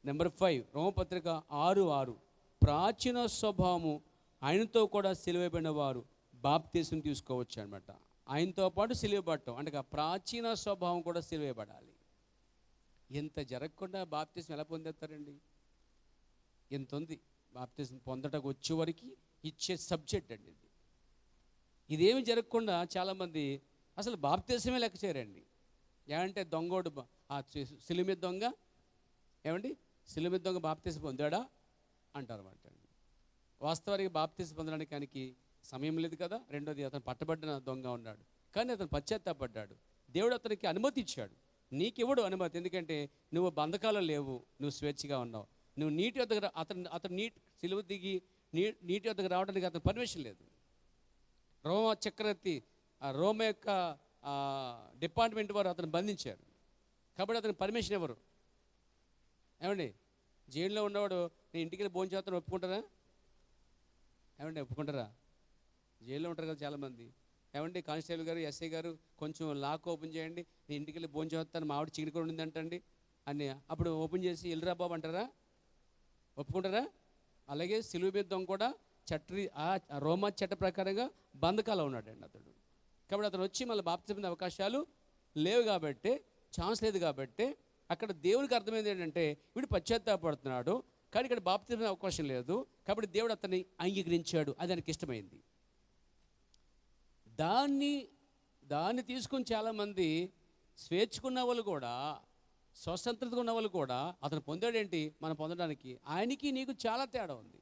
నెంబర్ 5 రోమపత్రిక 6:6 ప్రాచీన స్వభావము ఆయనతో కూడా సిలువబడిన వారు బాప్తిసం తీసుకోవచ్చు అనమాట. ఆయనతో పాటు సిలువబడటం అంటే ప్రాచీన స్వభావం కూడా సిలువబడాలి. ఇంత జరగకుండా బాప్తిసం ఎలా పొందేస్తారండి? ఎంత ఉంది బాప్తిసం పొందటకు వచ్చే వరకు ఇచ్చే సబ్జెక్ట్ అండి ఇది. ఇదేమి జరగకుండా చాలామంది అసలు బాప్తిసమే లెక్క చేయరండి. ఏమంటే దొంగోడు సిలువ మీద దొంగ ఏమండి సిలువ మీద దొంగ బాప్తిసం పొందాడా అంటారు అన్నమాట. వాస్తవానికి బాప్తిసం పొందడానికి సమయం లేదు కదా. రెండోది అతను పట్టబడిన దొంగ ఉన్నాడు, కానీ అతను పశ్చాత్తాపడ్డాడు. దేవుడు అతనికి అనుమతి ఇచ్చాడు. నీకివ్వడు అనుమతి, ఎందుకంటే నువ్వు బంధకాలు లేవు, నువ్వు స్వేచ్ఛగా ఉన్నావు. నువ్వు నీటి వద్దకు అతను సిలువ దిగి నీటి వద్దకు రావడానికి అతను పర్మిషన్ లేదు. రోమ చక్రవర్తి రోమ యొక్క డిపార్ట్మెంట్ వారు అతను బంధించారు, కాబట్టి అతనికి పర్మిషన్ ఎవరు? ఏమండి జైల్లో ఉన్నవాడు నేను ఇంటికి వెళ్ళి భోజనం చేస్తాను ఒప్పుకుంటారా? ఏమండి ఒప్పుకుంటారా? జైల్లో ఉంటారు కదా చాలామంది. ఏమండి కానిస్టేబుల్ గారు, ఎస్ఐ గారు కొంచెం లాక్ ఓపెన్ చేయండి, నేను ఇంటికి వెళ్ళి భోజనం చేస్తాను, మా ఆవిడ చికెన్ కూడా ఉందంటండి అని అప్పుడు ఓపెన్ చేసి వెళ్ళిరా బాబు అంటారా? ఒప్పుకుంటారా? అలాగే సిలువ మీద దొంగ కూడా రోమా చట్ట ప్రకారంగా బంధకాలు ఉన్నాడండి అతడు. కాబట్టి అతను వచ్చి మళ్ళీ బాప్తిసం పొందే అవకాశాలు లేవు, కాబట్టి ఛాన్స్ లేదు. కాబట్టి అక్కడ దేవునికి అర్థమైంది ఏంటంటే వీడు పశ్చాత్తాపడుతున్నాడు, కానీ ఇక్కడ బాప్తిసం పొందే అవకాశం లేదు, కాబట్టి దేవుడు అతన్ని అంగీకరించాడు. అది ఆయనకి ఇష్టమైంది. దాన్ని తీసుకుని చాలామంది స్వేచ్ఛకున్న వాళ్ళు కూడా, స్వతంత్రతగా ఉన్న వాళ్ళు కూడా అతను పొందాడేంటి మనం పొందడానికి, ఆయనకి నీకు చాలా తేడా ఉంది.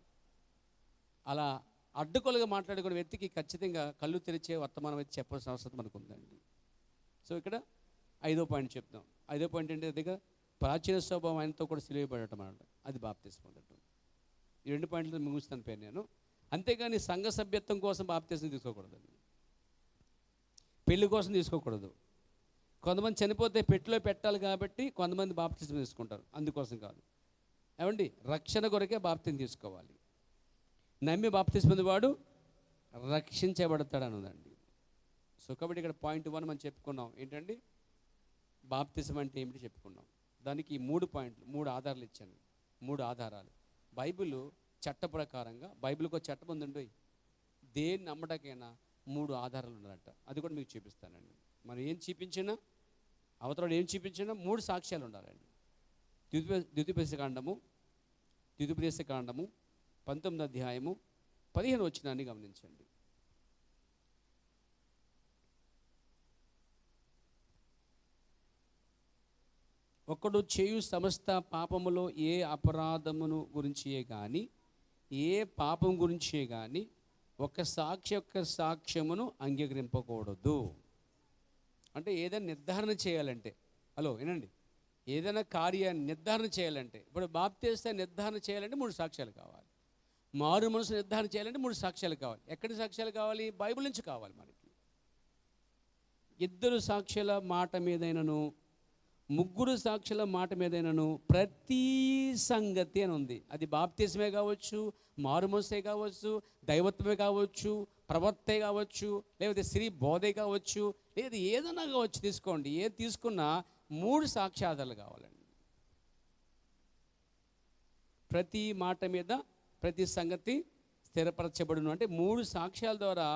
అలా అడ్డుకొలుగా మాట్లాడుకునే వ్యక్తికి ఖచ్చితంగా కళ్ళు తెరిచే వర్తమానం అయితే చెప్పాల్సిన అవసరం మనకు ఉందండి. సో ఇక్కడ 5వ పాయింట్ చెప్తాం. 5వ పాయింట్ ఏంటి? దగ్గర ప్రాచీన స్వభావం ఆయనతో కూడా సిలువబడటం అన్నమాట, అది బాప్తిసం పొందటం. ఈ 2 పాయింట్లు ముగిస్తాను పేరు నేను. అంతేగాని సంఘ సభ్యత్వం కోసం బాప్తిసం తీసుకోకూడదండి, పెళ్లి కోసం తీసుకోకూడదు, కొంతమంది చనిపోతే పెట్టిలో పెట్టాలి కాబట్టి కొంతమంది బాప్తిజం తీసుకుంటారు, అందుకోసం కాదు. ఏమండి, రక్షణ కొరకే బాప్తిజం తీసుకోవాలి. నమ్మి బాప్తిజం పొందేవాడు రక్షించబడతాడు అన్నదండి. సో కాబట్టి ఇక్కడ పాయింట్ 1 మనం చెప్పుకున్నాం ఏంటండి, బాప్తిజం అంటే ఏమిటి చెప్పుకున్నాం. దానికి 3 పాయింట్లు, 3 ఆధారాలు ఇచ్చాను. 3 ఆధారాలు. బైబిల్ చట్ట ప్రకారంగా, బైబిల్కి ఒక చట్టం ఉందండి, దేన్ని నమ్మటాకైనా 3 ఆధారాలు ఉండాలట. అది కూడా మీకు చూపిస్తానండి. మనం ఏం చూపించినా, అవతల ఏం చూపించినా 3 సాక్ష్యాలు ఉండాలండి. ద్వితీయోపదేశకాండము 19వ అధ్యాయము 15వ వచనాన్ని గమనించండి. ఒకడు చేయు సమస్త పాపములో ఏ అపరాధమును గురించే కానీ, ఏ పాపం గురించే కానీ ఒక సాక్షి యొక్క సాక్ష్యమును అంగీకరింపకూడదు. అంటే ఏదైనా నిర్ధారణ చేయాలంటే, హలో వినండి, ఏదైనా కార్యాన్ని నిర్ధారణ చేయాలంటే, ఇప్పుడు బాప్తిస్తే నిర్ధారణ చేయాలంటే 3 సాక్ష్యాలు కావాలి. మారు మనసు నిర్ధారణ చేయాలంటే 3 సాక్ష్యాలు కావాలి. ఎక్కడి సాక్ష్యాలు కావాలి? బైబిల్ నుంచి కావాలి మనకి. 2 సాక్షుల మాట మీదైనను, 3 సాక్షుల మాట మీదైనను ప్రతి సంగతి అని ఉంది. అది బాప్తిజమే కావచ్చు, మారుమనసే కావచ్చు, దైవత్వమే కావచ్చు, ప్రవర్తే కావచ్చు, లేకపోతే స్త్రీ బోధే కావచ్చు, లేదా ఏదైనా కావచ్చు. తీసుకోండి, ఏది తీసుకున్నా 3 సాక్ష్యాధారాలు కావాలండి. ప్రతి మాట మీద ప్రతి సంగతి స్థిరపరచబడును. అంటే 3 సాక్ష్యాల ద్వారా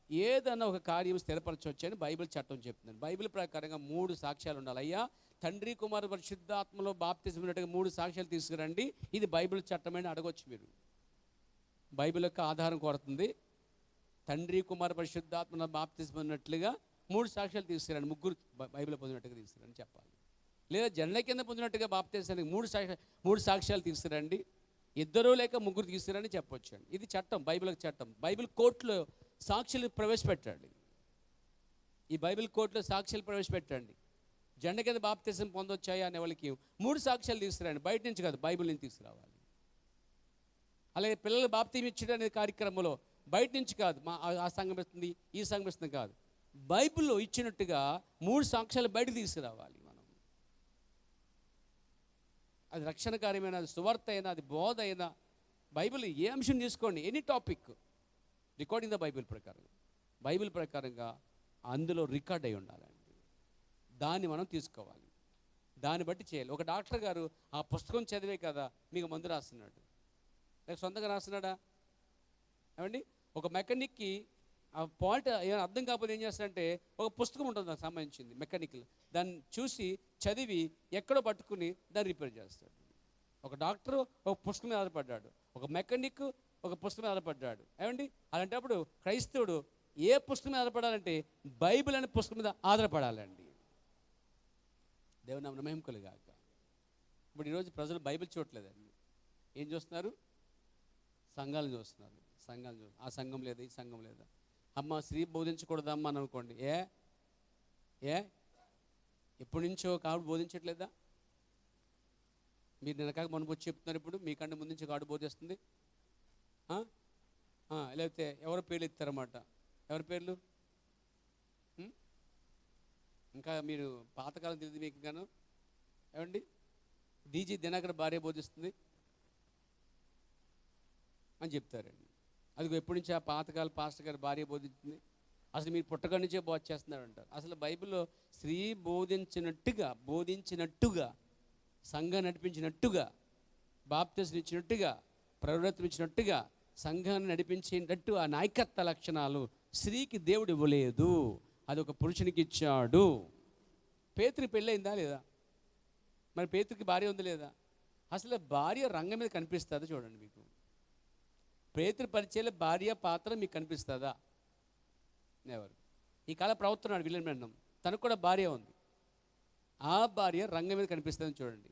ఏదైనా ఒక కార్యం స్థిరపరచవచ్చు అని బైబిల్ చట్టం చెప్తుంది. బైబిల్ ప్రకారంగా 3 సాక్ష్యాలు ఉండాలి. అయ్యా, తండ్రి కుమార పరిశుద్ధాత్మలో బాప్తిజం ఉన్నట్టుగా 3 సాక్ష్యాలు తీసుకురండి, ఇది బైబిల్ చట్టమని అడగొచ్చు మీరు. బైబిల్ యొక్క ఆధారం కోరుతుంది. తండ్రి కుమార పరిశుద్ధాత్మలో బాప్తిజం ఉన్నట్లుగా 3 సాక్ష్యాలు తీసుకురండి, 3 బైబిల్ పొందినట్టుగా తీసుకురండి చెప్పాలి. లేదా జన్ల కింద పొందినట్టుగా బాప్తిజానికి 3 సాక్ష్యాలు తీసుకురండి, 2 లేక 3 తీసుకురండి చెప్పొచ్చండి. ఇది చట్టం, బైబిల్ చట్టం. బైబిల్ కోర్టులో సాక్షులు ప్రవేశపెట్టండి. ఈ బైబిల్ కోర్టులో సాక్ష్యాలు ప్రవేశపెట్టండి. జెండ కింద బాప్తిజం పొందొచ్చాయా అనే వాళ్ళకి 3 సాక్ష్యాలు తీసుకురండి. బయట నుంచి కాదు, బైబిల్ నుంచి తీసుకురావాలి. అలాగే పిల్లలు బాప్తిజం ఇచ్చడం అనే కార్యక్రమంలో బయట నుంచి కాదు, ఆ సంఘం ఇస్తుంది, ఈ సంఘం ఇస్తుంది కాదు, బైబిల్లో ఇచ్చినట్టుగా 3 సాక్ష్యాలు బయటకు తీసుకురావాలి మనం. అది రక్షణ కార్యమైనా, అది సువార్త అయినా, అది బోధ అయినా, బైబిల్ ఏ అంశం తీసుకోండి, any topic recording the Bible ప్రకారంగా అందులో రికార్డ్ అయి ఉండాలండి. దాన్ని మనం తీసుకోవాలి, దాన్ని బట్టి చేయాలి. ఒక డాక్టర్ గారు ఆ పుస్తకం చదివే కదా మీకు మందు రాస్తున్నాడు, లేక సొంతంగా రాస్తున్నాడా? ఏమండి, ఒక మెకానిక్కి ఆ పాయింట్ ఏమైనా అర్థం కాకపోతే ఏం చేస్తాడంటే, ఒక పుస్తకం ఉంటుంది దానికి సంబంధించింది మెకానికల్, దాన్ని చూసి చదివి ఎక్కడో పట్టుకుని దాన్ని రిపేర్ చేస్తాడు. ఒక డాక్టరు ఒక పుస్తకం మీద ఆధారపడ్డాడు, ఒక మెకానిక్ ఒక పుస్తకం మీద ఆధారపడ్డాడు. ఏమండి, అలాంటప్పుడు క్రైస్తవుడు ఏ పుస్తకం మీద ఆధారపడాలంటే బైబిల్ అనే పుస్తకం మీద ఆధారపడాలండి. దేవుని నామమున మహిమ కలుగుగాక. ఇప్పుడు ఈరోజు ప్రజలు బైబిల్ చూడట్లేదండి, ఏం చూస్తున్నారు? సంఘాలను చూస్తున్నారు. ఆ సంఘం లేదా, ఈ సంఘం లేదా, అమ్మ స్త్రీ బోధించకూడదమ్మా అని అనుకోండి. ఎప్పటి నుంచో కావిడ బోధించట్లేదా? మీరు నిన్నకాక మనం వచ్చి చెప్తున్నారు, ఇప్పుడు మీకంటే ముందు నుంచి కావిడ బోధిస్తుంది. లేకపోతే ఎవరి పేర్లు ఎత్తారన్నమాట, ఎవరి పేర్లు? ఇంకా మీరు పాతకాలం తెలియదు మీకు గాను. ఏమండి, డీజీ దినకర్ భార్య బోధిస్తుంది అని చెప్తారండి. అది ఎప్పటి నుంచి ఆ పాతకాల పాస్టర్ గారి భార్య బోధించింది, అసలు మీరు పుట్టక నుంచే బోధ చేస్తున్నారు అంటారు. అసలు బైబిల్లో స్త్రీ బోధించినట్టుగా సంఘాన్ని నడిపించినట్టుగా, బాప్తిజం ఇచ్చినట్టుగా, ప్రవృత్తి ఇచ్చినట్టుగా, సంఘాన్ని నడిపించేటట్టు ఆ నాయకత్వ లక్షణాలు స్త్రీకి దేవుడు ఇవ్వలేదు, అది ఒక పురుషునికి ఇచ్చాడు. పేతురికి పెళ్ళయిందా లేదా? మరి పేతురికి భార్య ఉంది లేదా? అసలు భార్య రంగం మీద కనిపిస్తుందా? చూడండి, మీకు పేతురు పరిచయంలో భార్య పాత్ర మీకు కనిపిస్తుందా? ఎవరు? ఈ కాల ప్రవర్తనాడు విలియం బ్రాన్హం, తనకు కూడా భార్య ఉంది, ఆ భార్య రంగం మీద కనిపిస్తుందని చూడండి.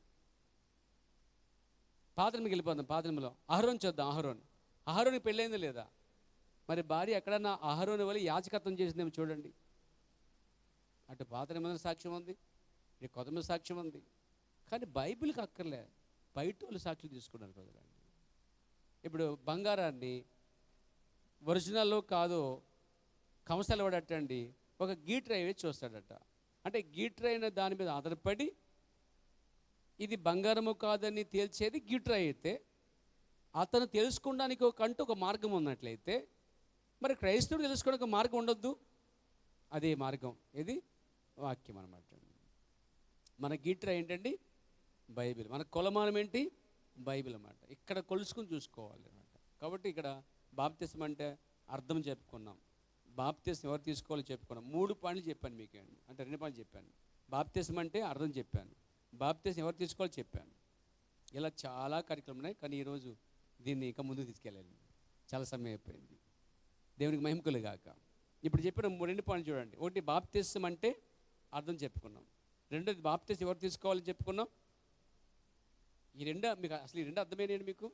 పాత్రకి వెళ్ళిపోదాం. పాత్రలో అహరోన్ చూద్దాం. అహరోనికి పెళ్ళైందా లేదా? మరి భార్య ఎక్కడన్నా అహరోని వల్ల యాజకత్వం చేసిందేమో చూడండి. అటు పాత నిబంధన సాక్ష్యం ఉంది, ఇటు కొత్త నిబంధన సాక్ష్యం ఉంది. కానీ బైబిల్కి అక్కర్లే, బయట వాళ్ళు సాక్షులు తీసుకున్నారు ప్రజలండి. ఇప్పుడు బంగారాన్ని ఒరిజినల్లో కాదో కంసాలు వాడటండి ఒక గీటర్ అయ్యి చూస్తాడట. అంటే గీటర్ అయిన దాని మీద ఆధారపడి ఇది బంగారము కాదని తేల్చేది గీటర్ అయితే, అతను తెలుసుకోవడానికి ఒక మార్గం ఉన్నట్లయితే, మరి క్రైస్తవుడు తెలుసుకోవడానికి ఒక మార్గం ఉండొద్దు? అదే మార్గం ఇది వాక్యం అన్నమాట. మన గీటర్ ఏంటండి? బైబిల్. మన కొలమానం ఏంటి? బైబిల్ అన్నమాట. ఇక్కడ కొలుసుకుని చూసుకోవాలి అన్నమాట. కాబట్టి ఇక్కడ బాప్తిస్మం అంటే అర్థం చెప్పుకున్నాం, బాప్తిస్మం ఎవరు తీసుకోవాలో చెప్పుకున్నాం. 3 పాయింట్లు చెప్పాను మీకు, అంటే 2 పాయింట్లు చెప్పాను. బాప్తిస్మం అంటే అర్థం చెప్పాను, బాప్తిస్మం ఎవరు తీసుకోవాలో చెప్పాను. ఇలా చాలా కార్యక్రమాలు ఉన్నాయి, కానీ ఈరోజు దీన్ని ఇంకా ముందుకు తీసుకెళ్ళాలి, చాలా సమయం అయిపోయింది. దేవునికి మహిమ కలుగాక. ఇప్పుడు చెప్పిన 2 పాయింట్లు చూడండి. ఒకటి, బాప్తిస్మం అంటే అర్థం చెప్పుకున్నాం. రెండోది, బాప్తిస్మం ఎవరు తీసుకోవాలని చెప్పుకున్నాం. ఈ రెండు అర్థమైనాయండి మీకు?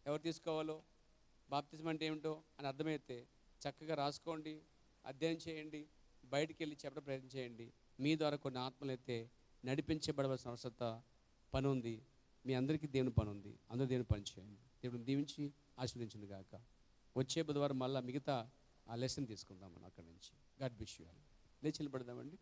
ఎవరు తీసుకోవాలో, బాప్తిస్మం అంటే ఏమిటో అని అర్థమైతే చక్కగా రాసుకోండి, అధ్యయనం చేయండి, బయటికి వెళ్ళి చెప్పడం ప్రయత్నం చేయండి. మీ ద్వారా కొన్ని ఆత్మలు అయితే నడిపించబడవలసిన అవసరత పని ఉంది. మీ అందరికీ దేవుని పని ఉంది, అందరూ దేవుని పని చేయండి. దేవుడిని దీవించి ఆశీర్వదించింది గాక. వచ్చే బుధవారం మళ్ళీ మిగతా ఆ లెసన్ తీసుకుందాం మనం అక్కడి నుంచి. God bless you all. లేచి నిలబడదామండి.